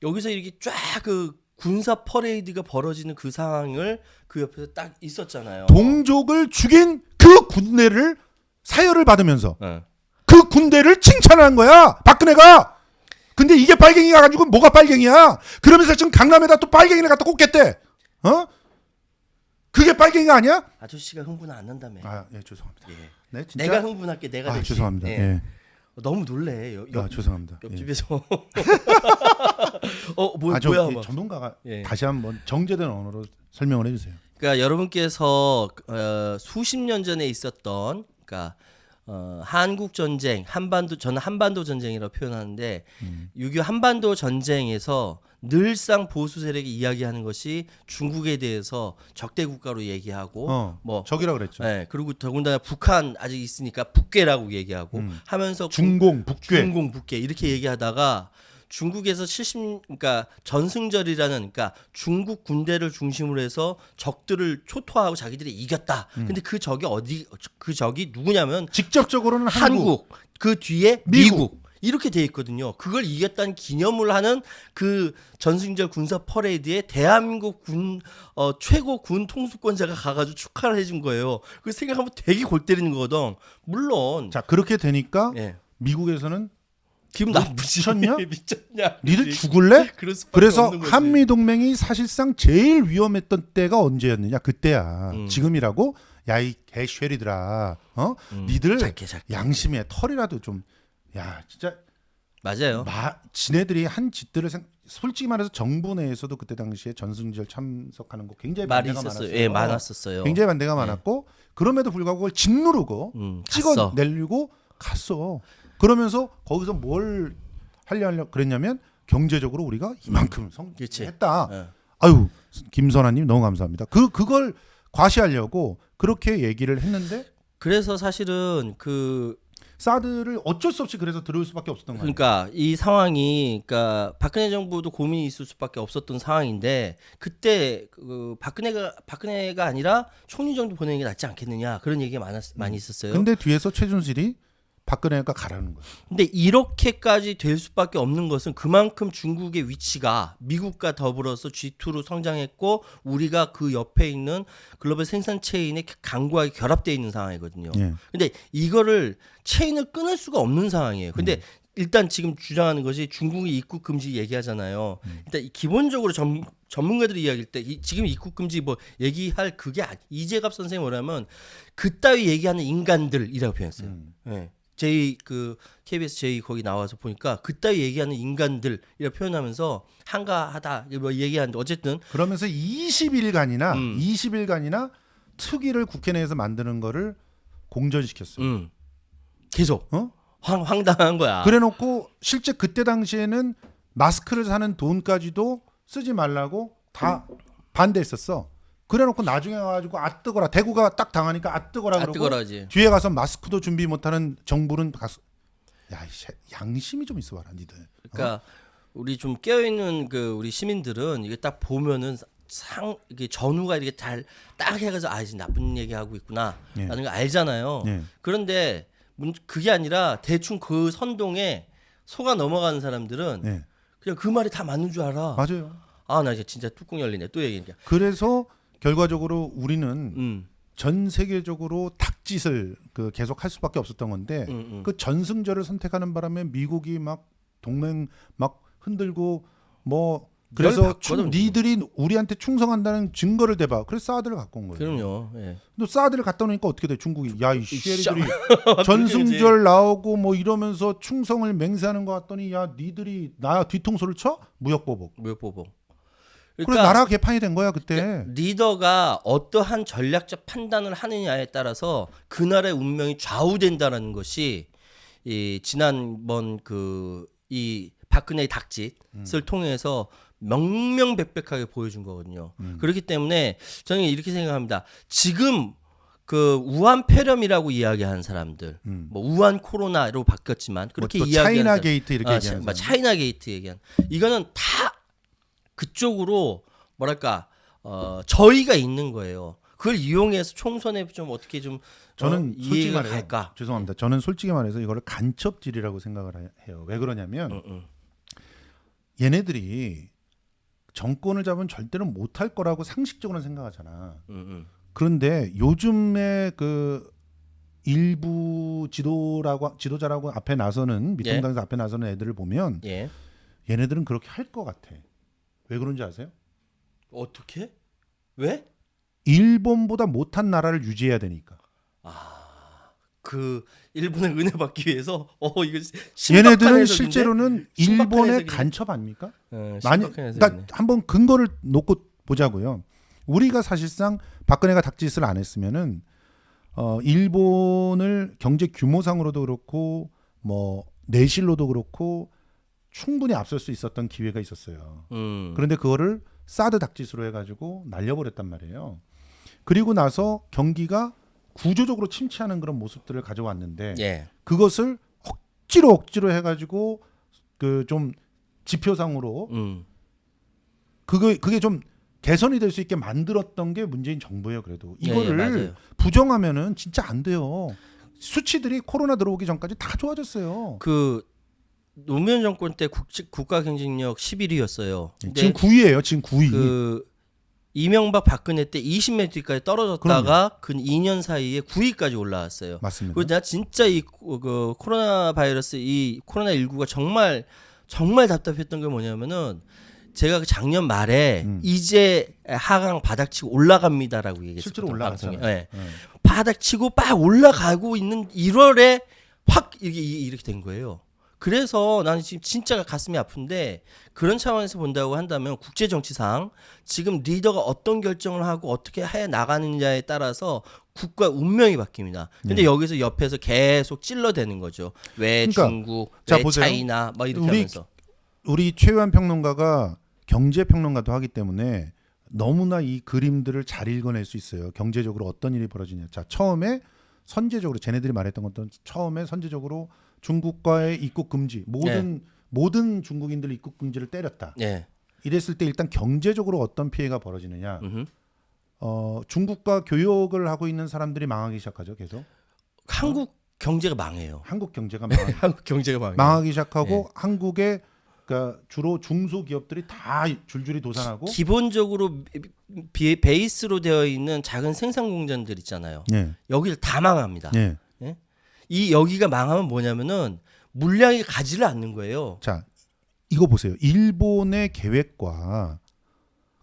여기서 이렇게 쫙 그 군사 퍼레이드가 벌어지는 그 상황을 그 옆에서 딱 있었잖아요. 동족을 죽인 그 군대를 사열을 받으면서 네. 그 군대를 칭찬한 거야 박근혜가. 근데 이게 빨갱이가 가지고 뭐가 빨갱이야? 그러면서 지금 강남에다 또 빨갱이를 갖다 꽂겠대. 그게 빨갱이가 아니야? 아저씨가 흥분 안 한다며. 예, 죄송합니다. 예. 네, 진짜. 내가 흥분할게. 내가 대신. 죄송합니다. 예. 예. 너무 놀래. 죄송합니다. 옆집에서 저 뭐야 막. 전문가가 예. 다시 한번 정제된 언어로 설명을 해주세요. 그러니까 여러분께서 수십 년 전에 있었던 그러니까 한국 전쟁, 저는 한반도 전쟁이라고 표현하는데 6.25 한반도 전쟁에서 늘상 보수 세력이 이야기하는 것이 중국에 대해서 적대 국가로 얘기하고 뭐 적이라 그랬죠. 네, 그리고 더군다나 북한 아직 있으니까 북괴라고 얘기하고 하면서 중공, 북괴. 중공, 북괴 이렇게 얘기하다가 중국에서 그러니까 전승절이라는 그러니까 중국 군대를 중심으로 해서 적들을 초토하고 자기들이 이겼다. 근데 그 적이 누구냐면 직접적으로는 한국, 그 뒤에 미국. 이렇게 돼 있거든요. 그걸 이겼다는 기념을 하는 그 전승절 군사 퍼레이드에 대한민국 최고 군 통수권자가 가가지고 축하를 해준 거예요. 그 생각하면 되게 골 때리는 거거든. 물론 자 그렇게 되니까 예. 미국에서는 기분 나쁘지. 미쳤냐? 미쳤냐? 니들 죽을래? 그럴 수밖에 그래서 없는 거지. 한미 동맹이 사실상 제일 위험했던 때가 언제였느냐? 그때야. 지금이라고 야 이 개쉐리들아, 니들 작게. 양심에 털이라도 좀. 야 진짜 맞아요. 지네들이 한 짓들을 솔직히 말해서 정부 내에서도 그때 당시에 전승절 참석하는 거 굉장히 말이 반대가 있었어요. 많았어요. 예, 많았었어요. 굉장히 반대가 많았고 그럼에도 불구하고 그걸 짓누르고 갔어. 찍어내려고 갔어. 그러면서 거기서 뭘 하려 그랬냐면 경제적으로 우리가 이만큼 성공했다. 예. 아유 김선아님 너무 감사합니다. 그걸 과시하려고 그렇게 얘기를 했는데 그래서 사실은 사드를 어쩔 수 없이 그래서 들어올 수밖에 없었던 거예요. 그러니까 이 상황이 그러니까 박근혜 정부도 고민이 있을 수밖에 없었던 상황인데 그때 박근혜가 아니라 총리 정도 보내는 게 낫지 않겠느냐 그런 얘기가 많이 있었어요. 근데 뒤에서 최준실이 박근혜가 가라는 거예요. 근데 이렇게까지 될 수밖에 없는 것은 그만큼 중국의 위치가 미국과 더불어서 G2로 성장했고 우리가 그 옆에 있는 글로벌 생산 체인에 강고하게 결합되어 있는 상황이거든요. 예. 근데 이거를 체인을 끊을 수가 없는 상황이에요. 근데 일단 지금 주장하는 것이 중국이 입국 금지 얘기하잖아요. 일단 기본적으로 전문가들이 이야기할 때 지금 입국 금지 뭐 얘기할 그게 이재갑 선생이 뭐냐면 그따위 얘기하는 인간들이라고 표현했어요. 예. KBS J 거기 나와서 보니까 그따위 얘기하는 인간들이라고 표현하면서 한가하다 뭐 얘기하는데 어쨌든 그러면서 20일간이나 특위를 국회 내에서 만드는 거를 공전시켰어요. 계속 황당한 거야. 그래놓고 실제 그때 당시에는 마스크를 사는 돈까지도 쓰지 말라고 다 반대했었어. 그래놓고 나중에 와가지고 뜨거라 대구가 딱 당하니까 뜨거라 그러고 뜨거라지. 뒤에 가서 마스크도 준비 못하는 정부는 가서 양심이 좀 있어봐라 니들. 그러니까 우리 좀 깨어있는 우리 시민들은 이게 딱 보면은 이게 전후가 이렇게 딱 해가지고 이제 나쁜 얘기하고 있구나라는 거 알잖아요. 그런데 그게 아니라 대충 그 선동에 속아 넘어가는 사람들은 그냥 그 말이 다 맞는 줄 알아. 맞아요. 나 이제 진짜 뚜껑 열리네. 또 얘기니까. 그래서 결과적으로 우리는 전 세계적으로 닭짓을 계속 할 수밖에 없었던 건데 그 전승절을 선택하는 바람에 미국이 막 동맹 막 흔들고 뭐 그래서 니들이 우리한테 충성한다는 증거를 대봐. 그래서 사드를 갖고 온 거예요. 그럼요. 예. 너 사드를 갖다 놓으니까 어떻게 돼? 중국이 이 시애리들이 전승절 나오고 뭐 이러면서 충성을 맹세하는 것 같더니 니들이 나 뒤통수를 쳐? 무역보복. 그러니까 그래서 나라가 개판이 된 거야 그때. 리더가 어떠한 전략적 판단을 하느냐에 따라서 그 나라의 운명이 좌우된다는 것이 이 지난번 이 박근혜의 닭짓을 통해서 명명백백하게 보여준 거거든요. 그렇기 때문에 저는 이렇게 생각합니다. 지금 우한 폐렴이라고 이야기하는 사람들, 뭐 우한 코로나로 바뀌었지만 그렇게 이야기하는 차이나 게이트 이렇게 얘기하는 사람. 차이나 게이트 얘기하는 이거는 다 그쪽으로 뭐랄까 저희가 있는 거예요. 그걸 이용해서 총선에 좀 어떻게 좀 저는 솔직히 이해가 말해요. 갈까? 죄송합니다. 저는 솔직히 말해서 이거를 간첩질이라고 생각을 해요. 왜 그러냐면 얘네들이 정권을 잡으면 절대로 못할 거라고 상식적으로는 생각하잖아. 그런데 요즘에 그 일부 지도자라고 앞에 나서는 미통당에서 앞에 나서는 애들을 보면 예. 얘네들은 그렇게 할 것 같아. 왜 그런지 아세요? 어떻게? 왜? 일본보다 못한 나라를 유지해야 되니까. 그 일본의 은혜 받기 위해서 이거 얘네들은 해석인데? 실제로는 신박한 일본의 해석인데? 간첩 아닙니까? 많이 그러니까 한번 근거를 놓고 보자고요. 우리가 사실상 박근혜가 닥짓을 안 했으면은 일본을 경제 규모상으로도 그렇고 뭐 내실로도 그렇고 충분히 앞설 수 있었던 기회가 있었어요. 그런데 그거를 사드 닥짓으로 해가지고 날려버렸단 말이에요. 그리고 나서 경기가 구조적으로 침체하는 그런 모습들을 가져왔는데 예. 그것을 억지로 해가지고 그 좀 지표상으로 그게 좀 개선이 될 수 있게 만들었던 게 문재인 정부예요. 그래도 이거를 맞아요. 부정하면은 진짜 안 돼요. 수치들이 코로나 들어오기 전까지 다 좋아졌어요. 그 노무현 정권 때 국가 경쟁력 11위였어요. 지금 9위예요. 지금 9위. 그 이명박 박근혜 때 20몇 위까지 떨어졌다가 근 2년 사이에 9위까지 올라왔어요. 맞습니다. 그리고 내가 진짜 그 코로나 바이러스 이 코로나 19가 정말 답답했던 게 뭐냐면은 제가 작년 말에 이제 하강 바닥치고 올라갑니다라고 얘기했어요. 실제로 올라갔잖아요. 네. 바닥치고 막 올라가고 있는 1월에 확 이렇게 된 거예요. 그래서 나는 지금 진짜 가슴이 아픈데 그런 차원에서 본다고 한다면 국제 정치상 지금 리더가 어떤 결정을 하고 어떻게 해 나가느냐에 따라서 국가 운명이 바뀝니다. 근데 여기서 옆에서 계속 찔러대는 거죠. 왜 그러니까, 중국, 자, 왜 보세요. 차이나 막 이렇게 하면서. 우리 최유한 평론가가 경제 평론가도 하기 때문에 너무나 이 그림들을 잘 읽어낼 수 있어요. 경제적으로 어떤 일이 벌어지냐. 자, 처음에 선제적으로 쟤네들이 말했던 것도 처음에 선제적으로 중국과의 입국 금지 모든 중국인들 입국 금지를 때렸다. 이랬을 때 일단 경제적으로 어떤 피해가 벌어지느냐. 중국과 교역을 하고 있는 사람들이 망하기 시작하죠. 계속. 한국 경제가 망해요. 한국 경제가 한국 경제가 망해요. 망하기 시작하고 한국의 그러니까 주로 중소기업들이 다 줄줄이 도산하고 기본적으로 베이스로 되어 있는 작은 생산 공장들 있잖아요. 여기를 다 망합니다. 이 여기가 망하면 뭐냐면은 물량이 가지를 않는 거예요. 자, 이거 보세요. 일본의 계획과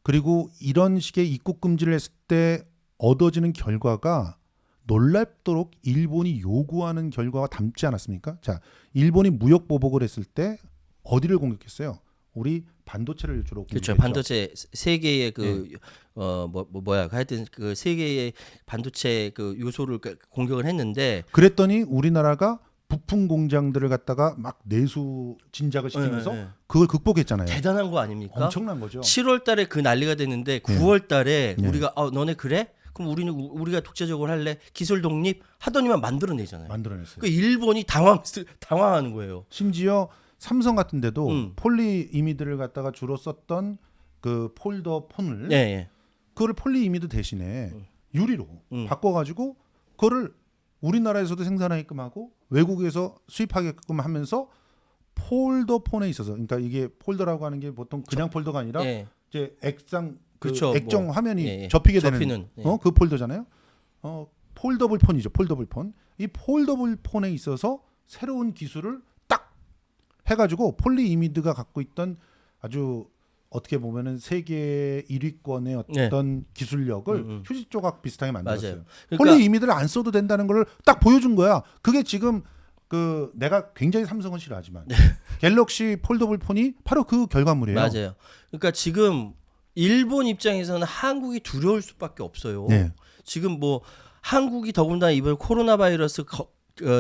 그리고 이런 식의 입국 금지를 했을 때 얻어지는 결과가 놀랍도록 일본이 요구하는 결과가 닮지 않았습니까? 자, 일본이 무역 보복을 했을 때 어디를 공격했어요? 우리 반도체를 주로 공격했죠. 그렇죠. 반도체 세계의 하여튼 그 세계의 반도체 그 요소를 공격을 했는데 그랬더니 우리나라가 부품 공장들을 갖다가 막 내수 진작을 시키면서 그걸 극복했잖아요. 대단한 거 아닙니까? 엄청난 거죠. 7월 달에 그 난리가 됐는데 9월 달에 우리가 너네 그래? 그럼 우리가 독자적으로 할래? 기술 독립 하더니만 만들어내잖아요. 만들어냈어요. 그 일본이 당황하는 거예요. 심지어 삼성 같은 데도 폴리이미드를 갖다가 주로 썼던 그 폴더 폰을 그거를 폴리이미드 대신에 유리로 바꿔가지고 그거를 우리나라에서도 생산하게끔 하고 외국에서 수입하게끔 하면서 폴더 폰에 있어서 그러니까 이게 폴더라고 하는 게 보통 그냥 폴더가 아니라 이제 액상 그렇죠. 액정 화면이 접히게 되는 그 폴더잖아요. 폴더블 폰이죠. 폴더블 폰. 이 폴더블 폰에 있어서 새로운 기술을 딱 해가지고 폴리이미드가 갖고 있던 아주 어떻게 보면은 세계 1위권의 어떤 기술력을 휴지 조각 비슷하게 만들었어요. 그러니까 폴리이미드를 안 써도 된다는 걸 딱 보여준 거야. 그게 지금 그 내가 굉장히 삼성은 싫어하지만 갤럭시 폴더블 폰이 바로 그 결과물이에요. 맞아요. 그러니까 지금 일본 입장에서는 한국이 두려울 수밖에 없어요. 지금 뭐 한국이 더군다나 이번 코로나 바이러스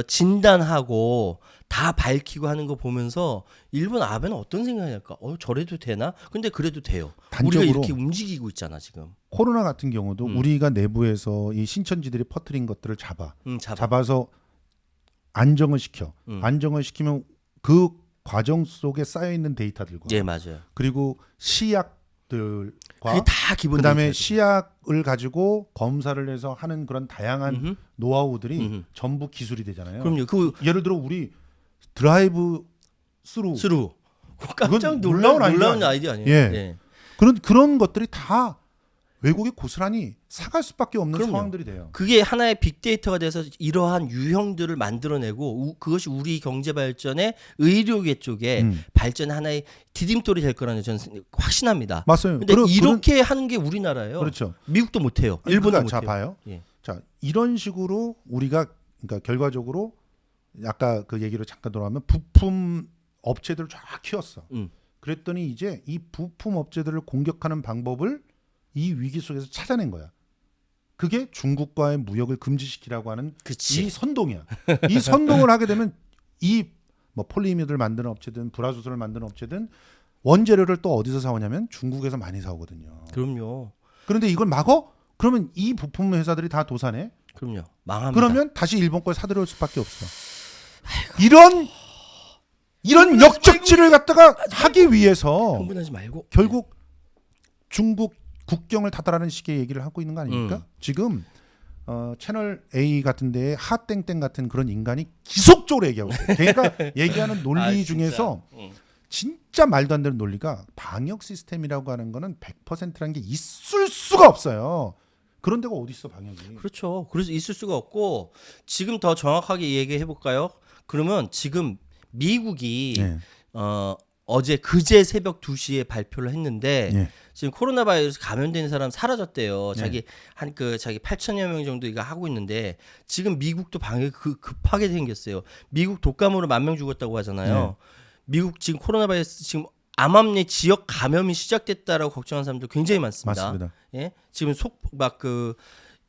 진단하고 다 밝히고 하는 거 보면서 일본 아베는 어떤 생각이 날까? 저래도 되나? 근데 그래도 돼요. 우리가 이렇게 움직이고 있잖아 지금. 코로나 같은 경우도 우리가 내부에서 이 신천지들이 퍼뜨린 것들을 잡아서 안정을 시켜. 안정을 시키면 그 과정 속에 쌓여 있는 데이터들과 맞아요. 그리고 시약 그게 다 기본 그다음에 데이터죠. 시약을 가지고 검사를 해서 하는 그런 다양한 노하우들이 전부 기술이 되잖아요. 그럼요. 그 예를 들어 우리 드라이브 스루 깜짝 그건 놀라운 놀라운 아이디어 아이디어 아니에요? 예. 예. 그런 것들이 다 외국에 고스란히 사갈 수밖에 없는 그럼요. 상황들이 돼요. 그게 하나의 빅데이터가 돼서 이러한 유형들을 만들어내고 그것이 우리 경제 발전의 의료계 쪽에 발전 하나의 디딤돌이 될 거라는 저는 확신합니다. 맞아요. 근데 이렇게 하는 게 우리나라예요. 그렇죠. 미국도 못해요. 일본도 그러니까 못해요. 자 봐요. 예. 자 이런 식으로 우리가 그러니까 결과적으로 아까 그 얘기로 잠깐 돌아가면 부품 업체들을 쫙 키웠어. 그랬더니 이제 이 부품 업체들을 공격하는 방법을 이 위기 속에서 찾아낸 거야. 그게 중국과의 무역을 금지시키라고 하는 그치. 이 선동이야. 이 선동을 하게 되면 이 뭐 폴리이미드를 만드는 업체든 불화수소를 만드는 업체든 원재료를 또 어디서 사오냐면 중국에서 많이 사오거든요. 그럼요. 그런데 이걸 막어? 그러면 이 부품 회사들이 다 도산해? 그럼요. 망합니다. 그러면 다시 일본 걸 사들여올 수밖에 없어. 이런 역적질을 갖다가 하기 위해서 흥분하지 말고 결국 중국 국경을 닫아라는 식의 얘기를 하고 있는 거 아닙니까? 지금 채널 A 같은 데에 하땡땡 같은 그런 인간이 기속적으로 얘기하고 있어요. 걔가 얘기하는 논리 중에서 진짜 말도 안 되는 논리가 방역 시스템이라고 하는 거는 100%라는 게 있을 수가 없어요. 그런 데가 어디 있어 방역이. 그렇죠. 그래서 있을 수가 없고 지금 더 정확하게 얘기해 볼까요? 그러면 지금 미국이 네. 어제 그제 새벽 2시에 발표를 했는데 네. 지금 코로나 바이러스 감염된 사람 사라졌대요. 네. 자기 8천여 명 정도 이거 하고 있는데 지금 미국도 방역이 급하게 생겼어요. 미국 독감으로 10,000명 죽었다고 하잖아요. 네. 미국 지금 코로나 바이러스 지금 암암리 지역 감염이 시작됐다라고 걱정하는 사람도 굉장히 많습니다. 맞습니다. 예? 지금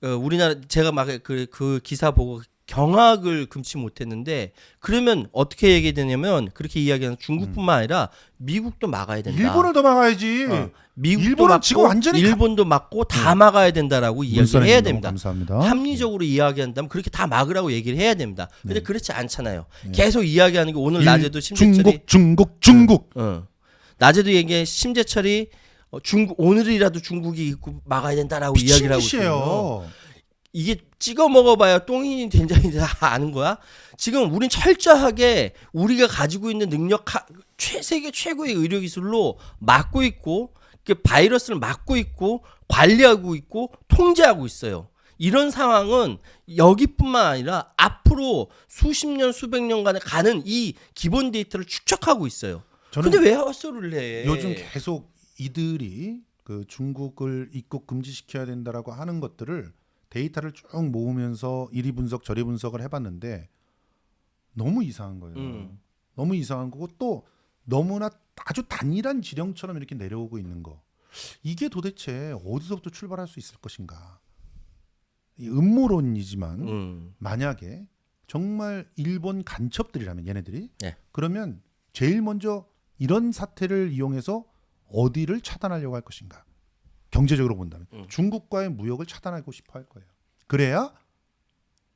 우리나라 제가 막 그 기사 보고 경악을 금치 못했는데 그러면 어떻게 얘기되냐면 그렇게 이야기하는 중국뿐만 아니라 미국도 막아야 된다. 일본을 더 막아야지. 미국도 일본은 막고 지금 완전히 일본도 막고 다 막아야 된다라고 이야기를 해야 됩니다. 감사합니다. 합리적으로 이야기한다면 그렇게 다 막으라고 얘기를 해야 됩니다. 근데 그렇지 않잖아요. 계속 이야기하는 게 오늘 낮에도 심재철이 중국. 낮에도 얘기해 심재철이 오늘이라도 중국이 있고 막아야 된다라고 이야기를 하고 있어요. 이게 찍어 먹어봐야 똥이 된장인지 다 아는 거야. 지금 우린 철저하게 우리가 가지고 있는 능력 세계 최고의 의료 기술로 막고 있고 그 바이러스를 막고 있고 관리하고 있고 통제하고 있어요. 이런 상황은 여기뿐만 아니라 앞으로 수십 년 수백 년간에 가는 이 기본 데이터를 축적하고 있어요. 근데 왜 헛소리를 해? 요즘 계속 이들이 그 중국을 입국 금지시켜야 된다라고 하는 것들을 데이터를 쭉 모으면서 이리 분석 저리 분석을 해봤는데 너무 이상한 거예요. 너무 이상한 거고 또 너무나 아주 단일한 지령처럼 이렇게 내려오고 있는 거. 이게 도대체 어디서부터 출발할 수 있을 것인가. 음모론이지만 만약에 정말 일본 간첩들이라면 얘네들이 네. 그러면 제일 먼저 이런 사태를 이용해서 어디를 차단하려고 할 것인가. 경제적으로 본다면 중국과의 무역을 차단하고 싶어 할 거예요. 그래야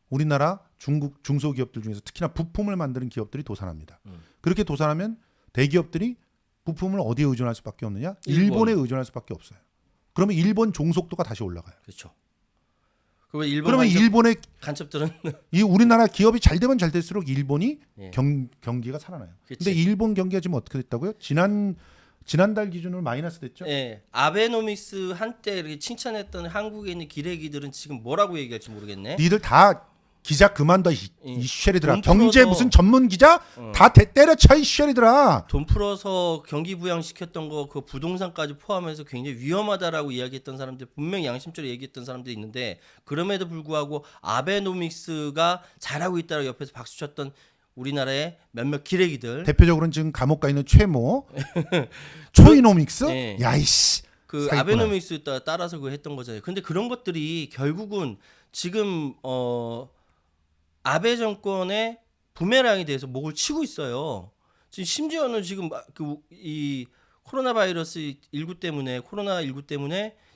우리나라 중국 중소기업들 중에서 특히나 부품을 만드는 기업들이 도산합니다. 그렇게 도산하면 대기업들이 부품을 어디에 의존할 수밖에 없느냐? 일본에 의존할 수밖에 없어요. 그러면 일본 종속도가 다시 올라가요. 그렇죠. 그러면 그러면 일본의 간첩들은 이 우리나라 기업이 잘 되면 잘 될수록 일본이 예. 경기가 살아나요. 그치. 근데 일본 경기가 지금 어떻게 됐다고요? 지난달 기준으로 마이너스 됐죠? 예, 아베노믹스 한때 이렇게 칭찬했던 한국에 있는 기레기들은 지금 뭐라고 얘기할지 모르겠네. 니들 다 기자 그만둬 이 쉐리들아. 돈 경제 풀어서- 무슨 전문 기자? 다 때려쳐 이 쉐리들아. 돈 풀어서 경기 부양시켰던 거 그 부동산까지 포함해서 굉장히 위험하다라고 이야기했던 사람들 분명히 양심적으로 얘기했던 사람들이 있는데 그럼에도 불구하고 아베노믹스가 잘하고 있다고 옆에서 박수쳤던 우리나라의 몇몇 기레기들 대표적으로는 지금 감옥 가 있는 최모, 초이노믹스, 네. 야이씨. 그 사기꾼아. 아베노믹스 따라서 그 했던 거잖아요. 근데 그런 것들이 결국은 지금 아베 정권의 부메랑이 돼서 목을 치고 있어요. 지금 심지어는 지금 이 코로나 바이러스 19 때문에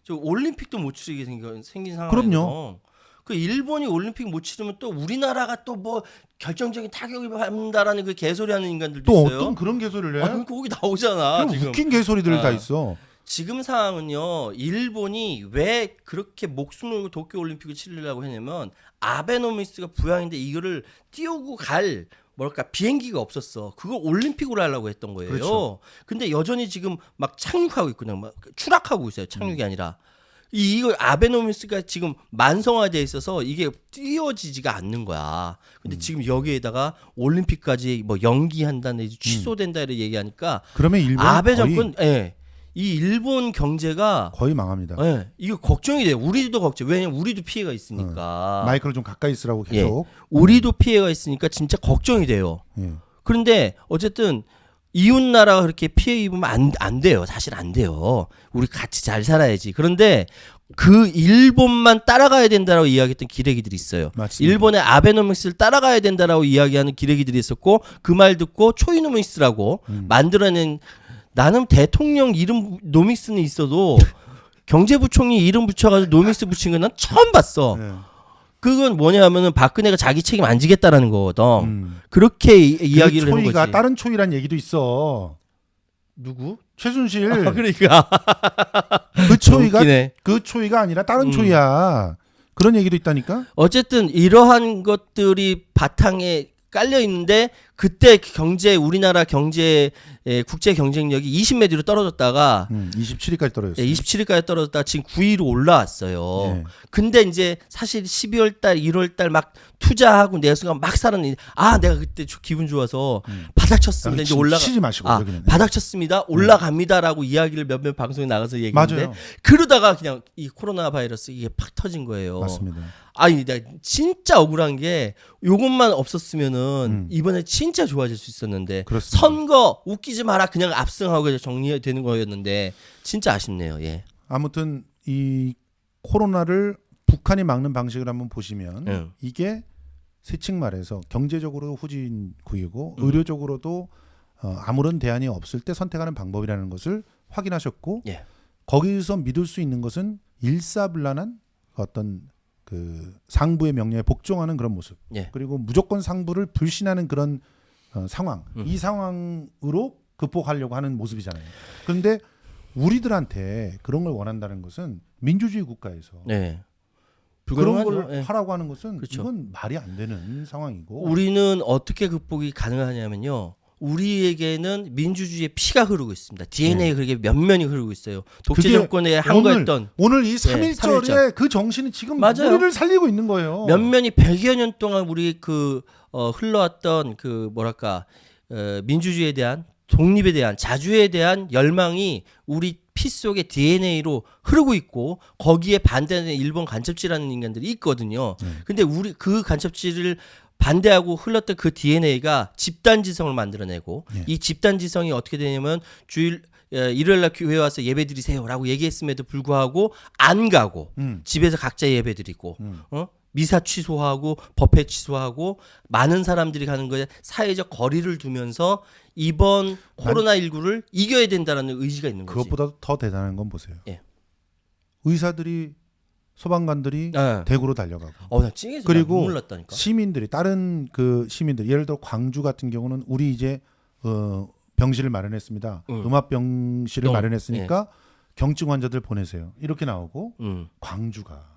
저 올림픽도 못 치르게 생긴 상황이에요. 그럼요. 그 일본이 올림픽 못 치르면 또 우리나라가 또 뭐 결정적인 타격을 받는다라는 그 개소리하는 인간들도 또 있어요. 어떤 그런 개소리를 해? 그러니까 거기 나오잖아. 그럼 지금. 웃긴 개소리들 다 있어. 지금 상황은요. 일본이 왜 그렇게 목숨을 걸고 도쿄 올림픽을 치르려고 했냐면 아베노미스가 부양인데 이거를 띄우고 갈 뭐랄까 비행기가 없었어. 그거 올림픽으로 하려고 했던 거예요. 그렇죠. 근데 여전히 지금 막 착륙하고 있거든요. 막 추락하고 있어요. 착륙이 아니라. 이거 아베노미스가 지금 만성화돼 있어서 이게 띄워지지가 않는 거야. 근데 지금 여기에다가 올림픽까지 뭐 연기한다는 취소된다 이렇게 얘기하니까 그러면 일본 아베 거의, 정권, 예, 이 일본 경제가 거의 망합니다. 예, 이거 걱정이 돼요. 우리도 걱정. 왜냐면 우리도 피해가 있으니까. 마이크를 좀 가까이 있으라고 예, 계속. 우리도 피해가 있으니까 진짜 걱정이 돼요. 예. 그런데 어쨌든 이웃 나라가 그렇게 피해 입으면 안 돼요. 사실 안 돼요. 우리 같이 잘 살아야지. 그런데 그 일본만 따라가야 된다라고 이야기했던 기레기들이 있어요. 맞습니다. 일본의 아베노믹스를 따라가야 된다라고 이야기하는 기레기들이 있었고 그 말 듣고 초이노믹스라고 만들어낸 나는 대통령 이름 노믹스는 있어도 경제부총리 이름 붙여가지고 노믹스 붙인 건 난 처음 봤어. 예. 그건 뭐냐면은 박근혜가 자기 책임 안 지겠다라는 거거든. 그렇게 이야기를 그 하는 초이가 거지. 다른 초이란 얘기도 있어. 누구? 최순실. 그러니까 그 초이가 웃기네. 그 초이가 아니라 다른 초이야. 그런 얘기도 있다니까. 어쨌든 이러한 것들이 바탕에 깔려 있는데 그때 우리나라 경제 국제 경쟁력이 20몇 위로 떨어졌다가 27위까지 떨어졌어요. 27위까지 떨어졌다가 지금 9위로 올라왔어요. 예. 근데 이제 사실 12월 달, 1월 달 막 투자하고 내 순간 막 살았는데 내가 그때 기분 좋아서 바닥 쳤습니다. 이제 치지 마시고 그러기는. 바닥 쳤습니다. 올라갑니다라고 이야기를 몇몇 방송에 나가서 얘기했는데 맞아요. 그러다가 그냥 이 코로나 바이러스 이게 팍 터진 거예요. 맞습니다. 아니, 나 진짜 억울한 게 요것만 없었으면은 이번에 진짜 좋아질 수 있었는데 그렇습니다. 선거 웃기지 마라 그냥 압승하고 정리되는 거였는데 진짜 아쉽네요. 예. 아무튼 이 코로나를 북한이 막는 방식을 한번 보시면 이게 세칭 말해서 경제적으로 후진국이고 의료적으로도 아무런 대안이 없을 때 선택하는 방법이라는 것을 확인하셨고 예. 거기서 믿을 수 있는 것은 일사불란한 어떤 그 상부의 명령에 복종하는 그런 모습 예. 그리고 무조건 상부를 불신하는 그런 상황 이 상황으로 극복하려고 하는 모습이잖아요. 그런데 우리들한테 그런 걸 원한다는 것은 민주주의 국가에서 네. 그런 걸 예. 하라고 하는 것은 그렇죠. 이건 말이 안 되는 상황이고 우리는 어떻게 극복이 가능하냐면요. 우리에게는 민주주의의 피가 흐르고 있습니다. DNA 그렇게 면면이 흐르고 있어요. 독재 그게 정권에 항거했던 오늘 이 3.1절의 3.1절. 그 정신이 지금 맞아요. 우리를 살리고 있는 거예요. 면면이 100여 년 동안 우리 흘러왔던 그 뭐랄까 민주주의에 대한 독립에 대한 자주에 대한 열망이 우리 피 속의 DNA로 흐르고 있고 거기에 반대하는 일본 간첩지라는 인간들이 있거든요. 근데 우리 그 간첩지를 반대하고 흘렀던 그 DNA가 집단지성을 만들어내고 이 집단지성이 어떻게 되냐면 일요일날 교회 와서 예배 드리세요라고 얘기했음에도 불구하고 안 가고 집에서 각자 예배 드리고 미사 취소하고 법회 취소하고 많은 사람들이 가는 거에 사회적 거리를 두면서 이번 코로나19를 이겨야 된다는 의지가 있는 거지. 그것보다 더 대단한 건 보세요. 예. 의사들이 소방관들이 대구로 달려가고 나 찡해서 그리고 눈물 났다니까. 시민들이 다른 그 시민들 예를 들어 광주 같은 경우는 우리 이제 병실을 마련했습니다. 음압병실을 마련했으니까 경증 환자들 보내세요. 이렇게 나오고 광주가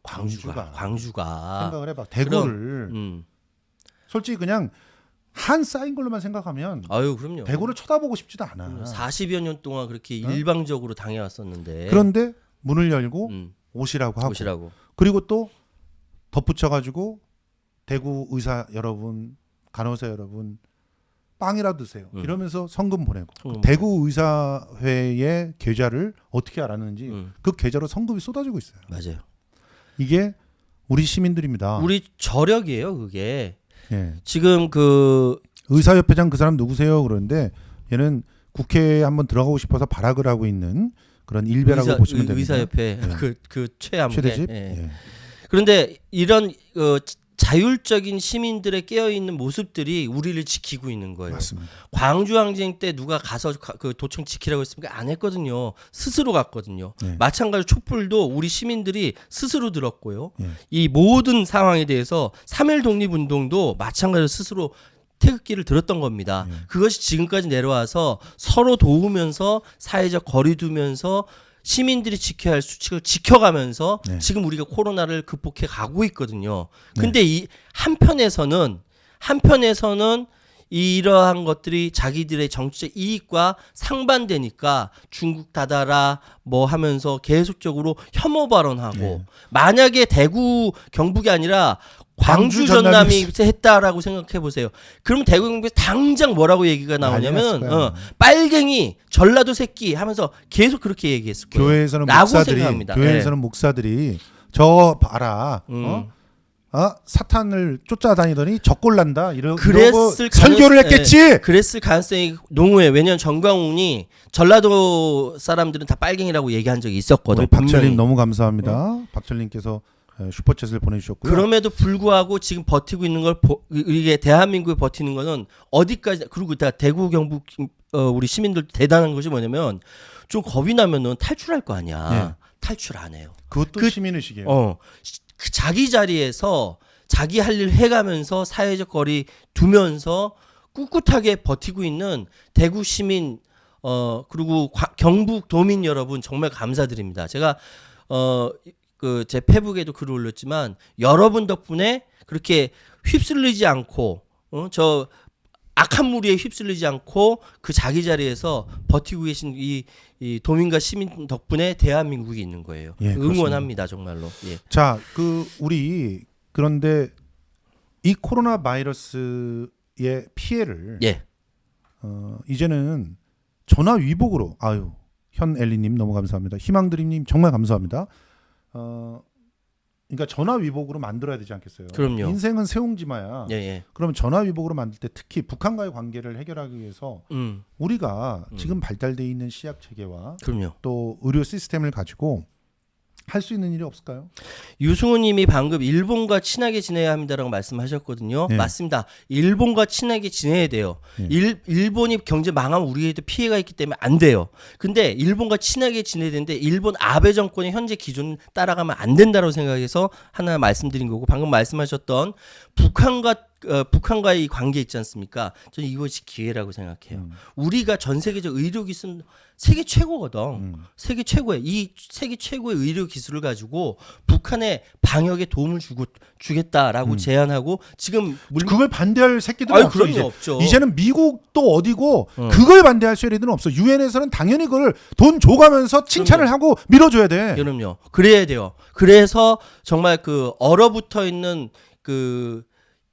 생각을 해봐. 대구를 솔직히 그냥 한 쌓인 걸로만 생각하면 아유 그럼요. 대구를 쳐다보고 싶지도 않아. 40여 년 동안 그렇게 일방적으로 당해왔었는데. 그런데 문을 열고 오시라고 하고 오시라고. 그리고 또 덧붙여가지고 대구 의사 여러분, 간호사 여러분 빵이라도 드세요. 이러면서 성금 보내고 대구 의사회의 계좌를 어떻게 알았는지 그 계좌로 성금이 쏟아지고 있어요. 맞아요. 이게 우리 시민들입니다. 우리 저력이에요, 그게. 예. 지금 그 의사협회장 그 사람 누구세요? 그러는데 얘는 국회에 한번 들어가고 싶어서 발악을 하고 있는 그런 일배라고 보시면 됩니다. 의사협회 그 최암 최대집. 예. 예. 그런데 이런 자율적인 시민들의 깨어있는 모습들이 우리를 지키고 있는 거예요. 맞습니다. 광주항쟁 때 누가 가서 그 도청 지키라고 했습니까? 안 했거든요. 스스로 갔거든요. 네. 마찬가지로 촛불도 우리 시민들이 스스로 들었고요. 네. 이 모든 상황에 대해서 3.1 독립운동도 마찬가지로 스스로 태극기를 들었던 겁니다. 그것이 지금까지 내려와서 서로 도우면서 사회적 거리 두면서 시민들이 지켜야 할 수칙을 지켜가면서 지금 우리가 코로나를 극복해 가고 있거든요. 근데 이 한편에서는 이러한 것들이 자기들의 정치적 이익과 상반되니까 중국 닫아라 뭐 하면서 계속적으로 혐오 발언하고 만약에 대구 경북이 아니라 광주 전남이 했다라고 생각해 보세요. 그러면 대구 경북에서 당장 뭐라고 얘기가 나오냐면 빨갱이 전라도 새끼 하면서 계속 그렇게 얘기했을 거예요. 교회에서는 목사들이 저 봐라. 사탄을 쫓아다니더니 적골난다 이러고 설교를 했겠지. 그랬을 가능성이 농후해. 왜냐하면 정광훈이 전라도 사람들은 다 빨갱이라고 얘기한 적이 있었거든. 박철님 너무 감사합니다. 박철님께서 슈퍼챗을 보내주셨고요. 그럼에도 불구하고 지금 버티고 있는 걸 이게 대한민국이 버티는 거는 어디까지. 그리고 대구 경북 우리 시민들 대단한 것이 뭐냐면 좀 겁이 나면은 탈출할 거 아니야. 탈출 안 해요. 그것도 시민의식이에요. 그 자기 자리에서 자기 할 일 해가면서 사회적 거리 두면서 꿋꿋하게 버티고 있는 대구 시민 그리고 경북 도민 여러분 정말 감사드립니다. 제가 제 페북에도 글을 올렸지만 여러분 덕분에 그렇게 휩쓸리지 않고 저 악한 무리에 휩쓸리지 않고 그 자기 자리에서 버티고 계신 이 도민과 시민 덕분에 대한민국이 있는 거예요. 응원합니다, 정말로. 자, 우리 그런데 이 코로나 바이러스의 피해를 이제는 전화 위복으로 현엘리님 너무 감사합니다. 희망드림님 정말 감사합니다. 그러니까 전화 위복으로 만들어야 되지 않겠어요? 그럼요. 인생은 세옹지마야. 그러면 전화 위복으로 만들 때 특히 북한과의 관계를 해결하기 위해서 우리가 지금 발달돼 있는 시약 체계와 또 의료 시스템을 가지고 할 수 있는 일이 없을까요? 유승우님이 방금 일본과 친하게 지내야 합니다라고 말씀하셨거든요. 맞습니다. 일본과 친하게 지내야 돼요. 일본이 경제 망하면 우리에도 피해가 있기 때문에 안 돼요. 근데 일본과 친하게 지내야 되는데 일본 아베 정권의 현재 기준 따라가면 안 된다고 생각해서 하나 말씀드린 거고, 방금 말씀하셨던 북한과의 이 관계 있지 않습니까? 저는 이것이 기회라고 생각해요. 우리가 전 세계적 의료 기술 세계 최고거든. 세계 최고의 이 세계 최고의 의료 기술을 가지고 북한의 방역에 도움을 주겠다라고 제안하고 지금 그걸 반대할 새끼들은 없어. 이제. 없죠. 이제는 미국도 어디고 그걸 반대할 쇠리들은 없어. 유엔에서는 당연히 그걸 돈 줘가면서 칭찬을 하고 밀어줘야 돼. 그럼요. 그래야 돼요. 그래서 정말 얼어붙어 있는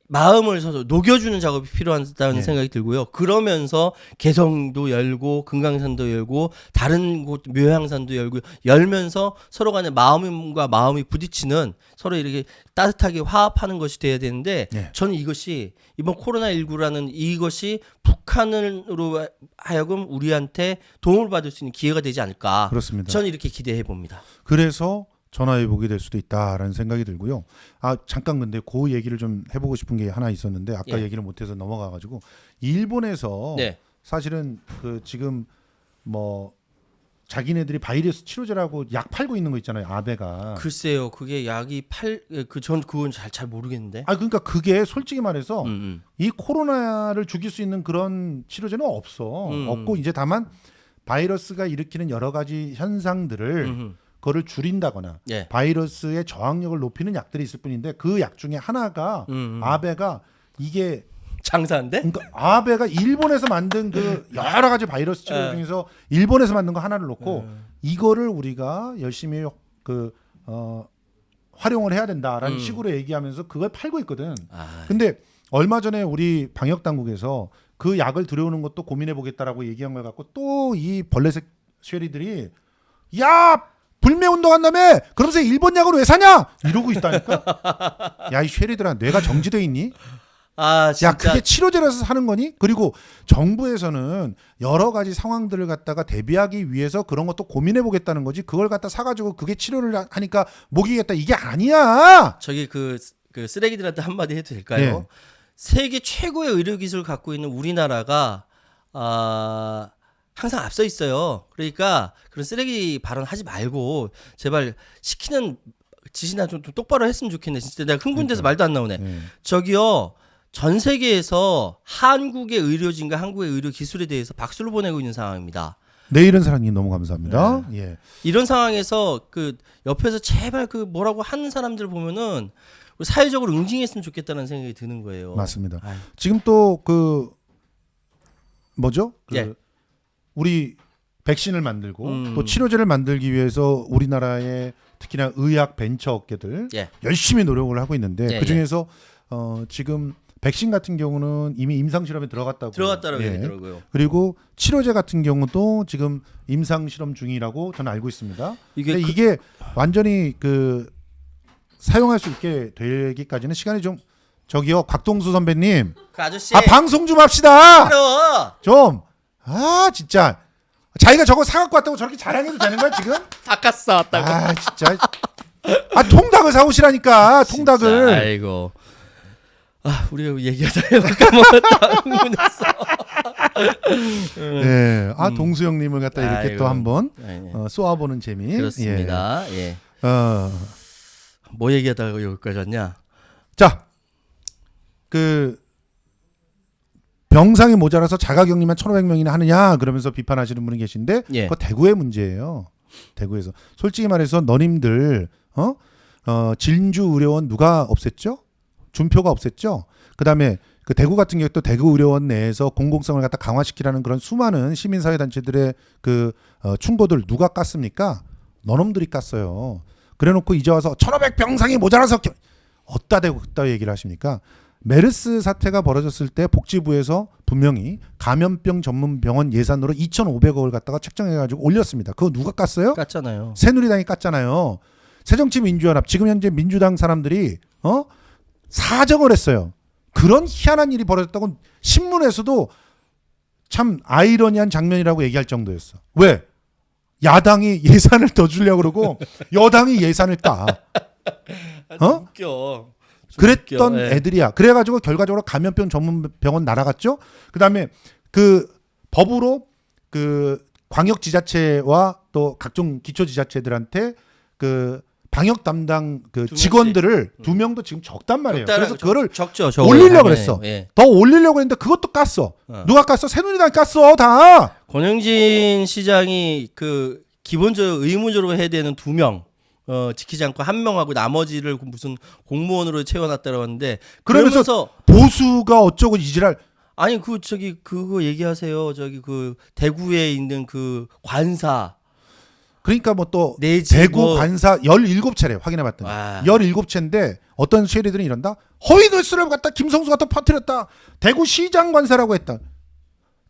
마음을 서서 녹여주는 작업이 필요하다는 생각이 들고요. 그러면서 개성도 열고 금강산도 열고 다른 곳 묘향산도 열면서 서로 간에 마음과 마음이 부딪히는, 서로 이렇게 따뜻하게 화합하는 것이 돼야 되는데 저는 이것이 이번 코로나19라는 이것이 북한으로 하여금 우리한테 도움을 받을 수 있는 기회가 되지 않을까. 그렇습니다. 저는 이렇게 기대해 봅니다. 그래서 전화위복이 될 수도 있다라는 생각이 들고요. 잠깐 근데 그 얘기를 좀 해보고 싶은 게 하나 있었는데 아까 얘기를 못해서 넘어가가지고 일본에서 사실은 지금 자기네들이 바이러스 치료제라고 약 팔고 있는 거 있잖아요. 아베가. 글쎄요, 그게 약이 전 그건 잘 모르겠는데. 그러니까 그게 솔직히 말해서 이 코로나를 죽일 수 있는 그런 치료제는 없고 이제 다만 바이러스가 일으키는 여러 가지 현상들을 그거를 줄인다거나 바이러스의 저항력을 높이는 약들이 있을 뿐인데 그 약 중에 하나가 아베가 이게 장사인데? 그러니까 아베가 일본에서 만든 여러 가지 바이러스 치료 중에서 일본에서 만든 거 하나를 놓고 이거를 우리가 열심히 활용을 해야 된다라는 식으로 얘기하면서 그걸 팔고 있거든. 근데 얼마 전에 우리 방역 당국에서 그 약을 들여오는 것도 고민해 보겠다라고 얘기한 걸 갖고 또 이 벌레색 쉐리들이 불매운동 한다며 그러면서 일본 약을 왜 사냐 이러고 있다니까. 야, 이 쉐리들아, 뇌가 정지돼 있니? 진짜. 야, 그게 치료제라서 사는 거니? 그리고 정부에서는 여러 가지 상황들을 갖다가 대비하기 위해서 그런 것도 고민해 보겠다는 거지. 그걸 갖다 사가지고 그게 치료를 하니까 목이겠다, 이게 아니야. 저기 쓰레기들한테 한마디 해도 될까요? 세계 최고의 의료 기술을 갖고 있는 우리나라가 항상 앞서 있어요. 그러니까 그런 쓰레기 발언하지 말고 제발 시키는 짓이나 좀 똑바로 했으면 좋겠네. 진짜 내가 흥분돼서 말도 안 나오네. 저기요, 전 세계에서 한국의 의료진과 한국의 의료 기술에 대해서 박수를 보내고 있는 상황입니다. 내일은 사랑님 너무 감사합니다. 예. 이런 상황에서 그 옆에서 제발 그 뭐라고 하는 사람들 보면은 사회적으로 응징했으면 좋겠다는 생각이 드는 거예요. 맞습니다. 아유. 지금 또 그 뭐죠? 예. 우리 백신을 만들고 또 치료제를 만들기 위해서 우리나라의 특히나 의학 벤처 업계들 예. 열심히 노력을 하고 있는데 예, 그 중에서 지금 백신 같은 경우는 이미 임상 실험에 들어갔다고 들어갔다라고 예. 얘기더라고요. 그리고 치료제 같은 경우도 지금 임상 실험 중이라고 저는 알고 있습니다. 이게 이게 완전히 그 사용할 수 있게 되기까지는 시간이 좀 저기요 곽동수 선배님 그 아저씨 방송 좀 합시다. 싫어. 좀 진짜 자기가 저거 사갖고 왔다고 저렇게 자랑해도 되는 거야 지금? 바카스 왔다고. 진짜 통닭을 사오시라니까 통닭을. 진짜, 아이고. 우리가 얘기하다가 까먹었다. 흥분했어. 네, 동수 형님을 갖다 이렇게 아이고. 또 한번 네. 쏘아보는 재미. 그렇습니다. 예. 뭐 얘기하다가 여기까지 왔냐? 자, 그 병상이 모자라서 자가격리만 1,500명이나 하느냐 그러면서 비판하시는 분이 계신데 예. 그거 대구의 문제예요. 대구에서 솔직히 말해서 너님들 진주 의료원 누가 없앴죠? 준표가 없앴죠. 그다음에 그 대구 같은 경우 또 대구 의료원 내에서 공공성을 갖다 강화시키라는 그런 수많은 시민사회 단체들의 그 충고들 누가 깠습니까? 너놈들이 깠어요. 그래놓고 이제 와서 1,500 병상이 모자라서 어디다 대고 그따위 얘기를 하십니까? 메르스 사태가 벌어졌을 때 복지부에서 분명히 감염병 전문 병원 예산으로 2,500억을 갖다가 책정해가지고 올렸습니다. 그거 누가 깠어요? 깠잖아요. 새누리당이 깠잖아요. 새정치민주연합 지금 현재 민주당 사람들이 사정을 했어요. 그런 희한한 일이 벌어졌다고 신문에서도 참 아이러니한 장면이라고 얘기할 정도였어. 왜? 야당이 예산을 더 주려고 그러고 여당이 예산을 까. 웃겨. 그랬던 웃겨. 예. 애들이야. 그래가지고 결과적으로 감염병 전문 병원 날아갔죠. 그다음에 그 법으로 그 광역지자체와 또 각종 기초지자체들한테 그 방역 담당 그 직원들을 2명도 지금 적단 말이에요. 그래서 그거를 적죠. 올리려고 그랬어. 예. 더 올리려고 했는데 그것도 깠어. 누가 깠어? 새누리당이 깠어. 다. 권영진 시장이 그 기본적으로 의무적으로 해야 되는 2명 지키지 않고 1명하고 나머지를 무슨 공무원으로 채워놨다고 하는데 그러면서 보수가 어쩌고 이지랄. 아니 그거 얘기하세요. 저기 그 대구에 있는 그 관사 그러니까 뭐 또 내지 대구 뭐 관사 17채래 확인해 봤더니 17채인데 어떤 쉐리들은 이런다. 허위 뉴스를 갖다 김성수가 또 퍼뜨렸다. 대구시장 관사라고 했다.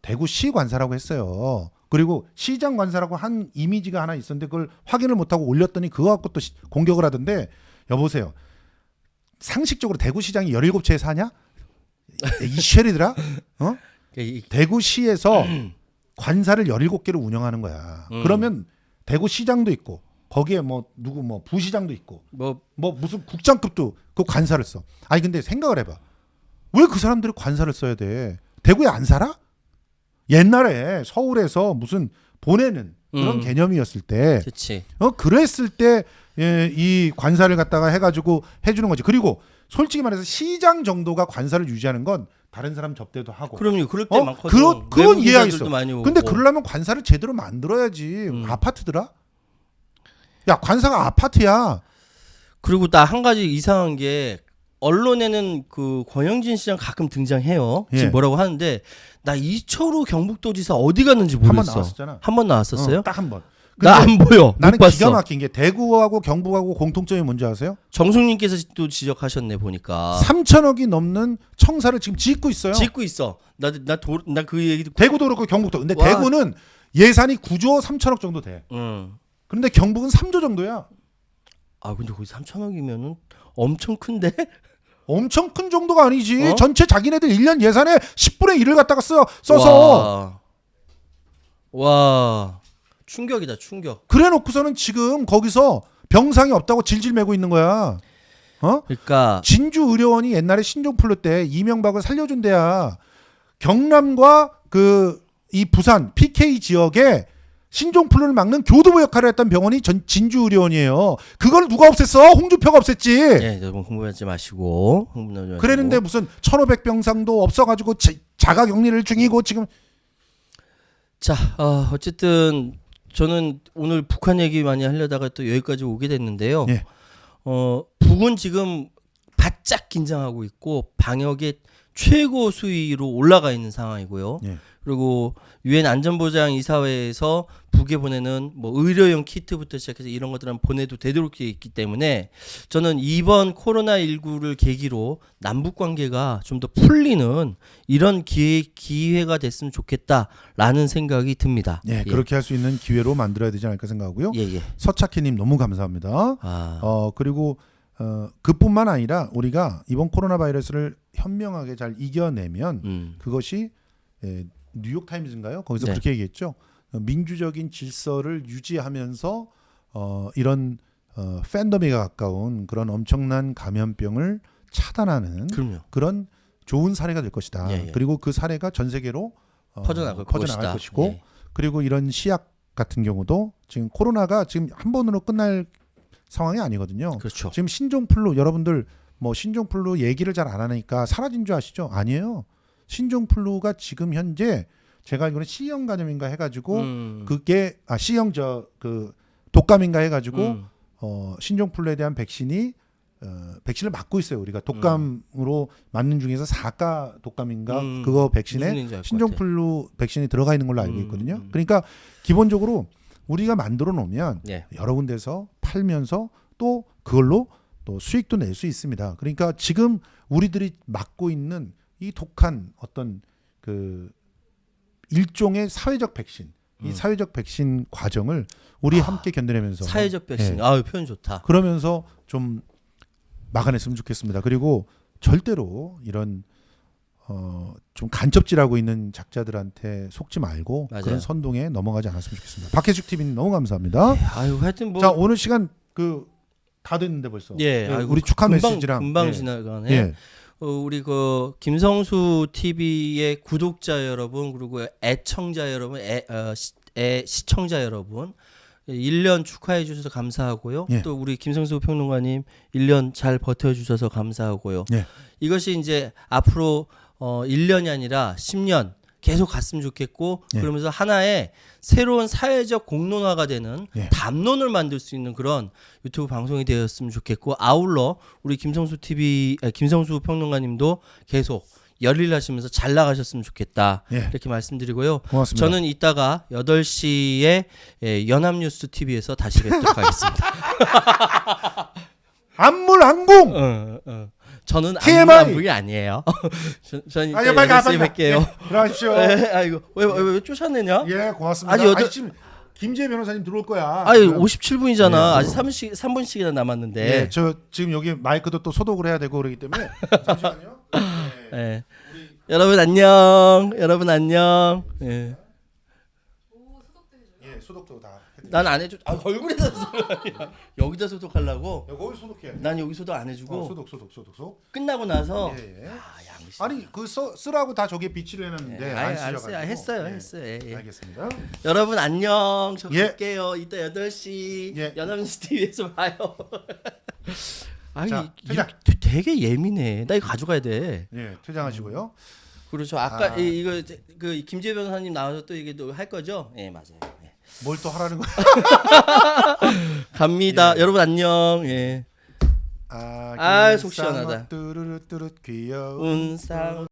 대구시 관사라고 했어요. 그리고 시장 관사라고 한 이미지가 하나 있었는데 그걸 확인을 못하고 올렸더니 그거 갖고 또 공격을 하던데 여보세요. 상식적으로 대구시장이 17채에 사냐? 이 쉐리들아? 대구시에서 관사를 17개를 운영하는 거야. 그러면 대구시장도 있고 거기에 뭐 누구 뭐 부시장도 있고 뭐 무슨 국장급도 그 관사를 써. 아니 근데 생각을 해봐. 왜 그 사람들이 관사를 써야 돼? 대구에 안 살아? 옛날에 서울에서 무슨 보내는 그런 개념이었을 때, 그치. 그랬을 때 이 관사를 갖다가 해가지고 해주는 거지. 그리고 솔직히 말해서 시장 정도가 관사를 유지하는 건 다른 사람 접대도 하고. 그럼요. 그럴 때 많거든. 그건 이해가 있어. 많이 오고. 근데 그러려면 관사를 제대로 만들어야지. 아파트더라? 야 관사가 아파트야. 그리고 나 한 가지 이상한 게 언론에는 그 권영진 시장 가끔 등장해요. 지금 뭐라고 하는데 나 이철우 경북도지사 어디 갔는지 모르겠어. 한 번 나왔었잖아. 한 번 나왔었어요? 딱 한 번. 나 안 보여. 나는 못 봤어. 기가 막힌 게 대구하고 경북하고 공통점이 뭔지 아세요? 정숙님께서 또 지적하셨네 보니까. 3천억이 넘는 청사를 지금 짓고 있어요. 짓고 있어. 나 그 얘기 듣고. 대구도 그렇고 경북도. 근데 와. 대구는 예산이 9조 3천억 정도 돼. 그런데 경북은 3조 정도야. 근데 거기 3천억이면은 엄청 큰데? 엄청 큰 정도가 아니지. 전체 자기네들 1년 예산의 10분의 1을 갖다가 써서. 와. 충격이다, 충격. 그래 놓고서는 지금 거기서 병상이 없다고 질질 매고 있는 거야. 그러니까 진주 의료원이 옛날에 신종플루 때 이명박을 살려준 데야. 경남과 이 부산 PK 지역에 신종플루를 막는 교두보 역할을 했던 병원이 진주의료원이에요. 그걸 누가 없앴어? 홍준표가 없앴지. 예, 여러분 흥분하지 마시고. 그랬는데 무슨 1,500병상도 없어가지고 자가격리를 중이고 지금. 자, 어쨌든 저는 오늘 북한 얘기 많이 하려다가 또 여기까지 오게 됐는데요. 예. 북은 지금 바짝 긴장하고 있고 방역의 최고 수위로 올라가 있는 상황이고요. 예. 그리고 유엔 안전보장 이사회에서 북에 보내는 뭐 의료용 키트부터 시작해서 이런 것들은 보내도 되도록 되어 있기 때문에 저는 이번 코로나19를 계기로 남북 관계가 좀 더 풀리는 이런 기회가 됐으면 좋겠다라는 생각이 듭니다. 예, 그렇게 할 수 있는 기회로 만들어야 되지 않을까 생각하고요. 예. 서차키님 너무 감사합니다. 그리고 그뿐만 아니라 우리가 이번 코로나 바이러스를 현명하게 잘 이겨내면 그것이 뉴욕 타임즈인가요? 거기서 네. 그렇게 얘기했죠. 민주적인 질서를 유지하면서 이런 팬더미에 가까운 그런 엄청난 감염병을 차단하는 그럼요. 그런 좋은 사례가 될 것이다. 예. 그리고 그 사례가 전 세계로 퍼져나갈 것이고 예. 그리고 이런 시약 같은 경우도 지금 코로나가 지금 한 번으로 끝날 상황이 아니거든요. 그렇죠. 지금 신종플루 여러분들 뭐 신종플루 얘기를 잘 안 하니까 사라진 줄 아시죠? 아니에요. 신종플루가 지금 현재 제가 알기로는 C형 감염인가 해가지고 그게 C형 그 독감인가 해가지고 신종플루에 대한 백신이 백신을 맞고 있어요. 우리가 독감으로 맞는 중에서 4가 독감인가 그거 백신에 신종플루 백신이 들어가 있는 걸로 알고 있거든요. 그러니까 기본적으로 우리가 만들어 놓으면 여러 군데서 팔면서 또 그걸로 또 수익도 낼 수 있습니다. 그러니까 지금 우리들이 맞고 있는 이 독한 어떤 그 일종의 사회적 백신, 이 사회적 백신 과정을 우리 함께 견뎌내면서 사회적 백신, 표현 좋다. 그러면서 좀 막아냈으면 좋겠습니다. 그리고 절대로 이런 좀 간첩질하고 있는 작자들한테 속지 말고 맞아요. 그런 선동에 넘어가지 않았으면 좋겠습니다. 박혜숙 TV님 너무 감사합니다. 하여튼 뭐 자 오늘 시간 다 됐는데 벌써. 아이고, 우리 축하 금방, 메시지랑 금방 지나가네. 예. 우리 그 김성수 TV의 구독자 여러분 그리고 애청자 여러분, 시청자 여러분 1년 축하해 주셔서 감사하고요. 예. 또 우리 김성수 평론가님 1년 잘 버텨 주셔서 감사하고요. 예. 이것이 이제 앞으로 1년이 아니라 10년 계속 갔으면 좋겠고 그러면서 하나의 새로운 사회적 공론화가 되는 담론을 만들 수 있는 그런 유튜브 방송이 되었으면 좋겠고 아울러 우리 김성수 평론가님도 계속 열일 하시면서 잘 나가셨으면 좋겠다 이렇게 말씀드리고요. 고맙습니다. 저는 이따가 8시에 연합뉴스 TV에서 다시 뵙도록 하겠습니다. 안물항공. 저는 TMI! 안물이 아니에요. 저는 이따 빨리 8시에 뵐게요. 들어가십시오. 아이고 왜 쫓아내냐? 예, 고맙습니다. 아니, 지금 김재희 변호사님 들어올 거야. 아니 지금. 57분이잖아. 아직 3분씩이나 남았는데. 예, 저 지금 여기 마이크도 또 소독을 해야 되고 그러기 때문에 잠시만요. 예. 여러분 안녕. 예. 예, 소독도 다. 난 안 해줘. 얼굴에다 여기다 소독하려고. 여기 소독해. 난 여기 소독 안 해주고. 소독. 끝나고 나서. 예. 양심. 아니 쓰라고 다 저기에 비치를 해놨는데 안 쓰셔가지고. 했어요. 예. 알겠습니다. 여러분 안녕. 저 예. 갈게요. 이따 8시 예. 연합뉴스 TV에서 봐요. 아니 자, 이거 되게 예민해. 나 이거 가져가야 돼. 예, 퇴장하시고요. 그렇죠. 아까 이거 그 김재 변호사님 나와서 또 이게 또 할 거죠? 예, 맞아요. 예. 뭘 또 하라는 거야? 갑니다. 여러분 안녕. 예. 속 시원하다. 뚜루루뚜루 귀여운 운상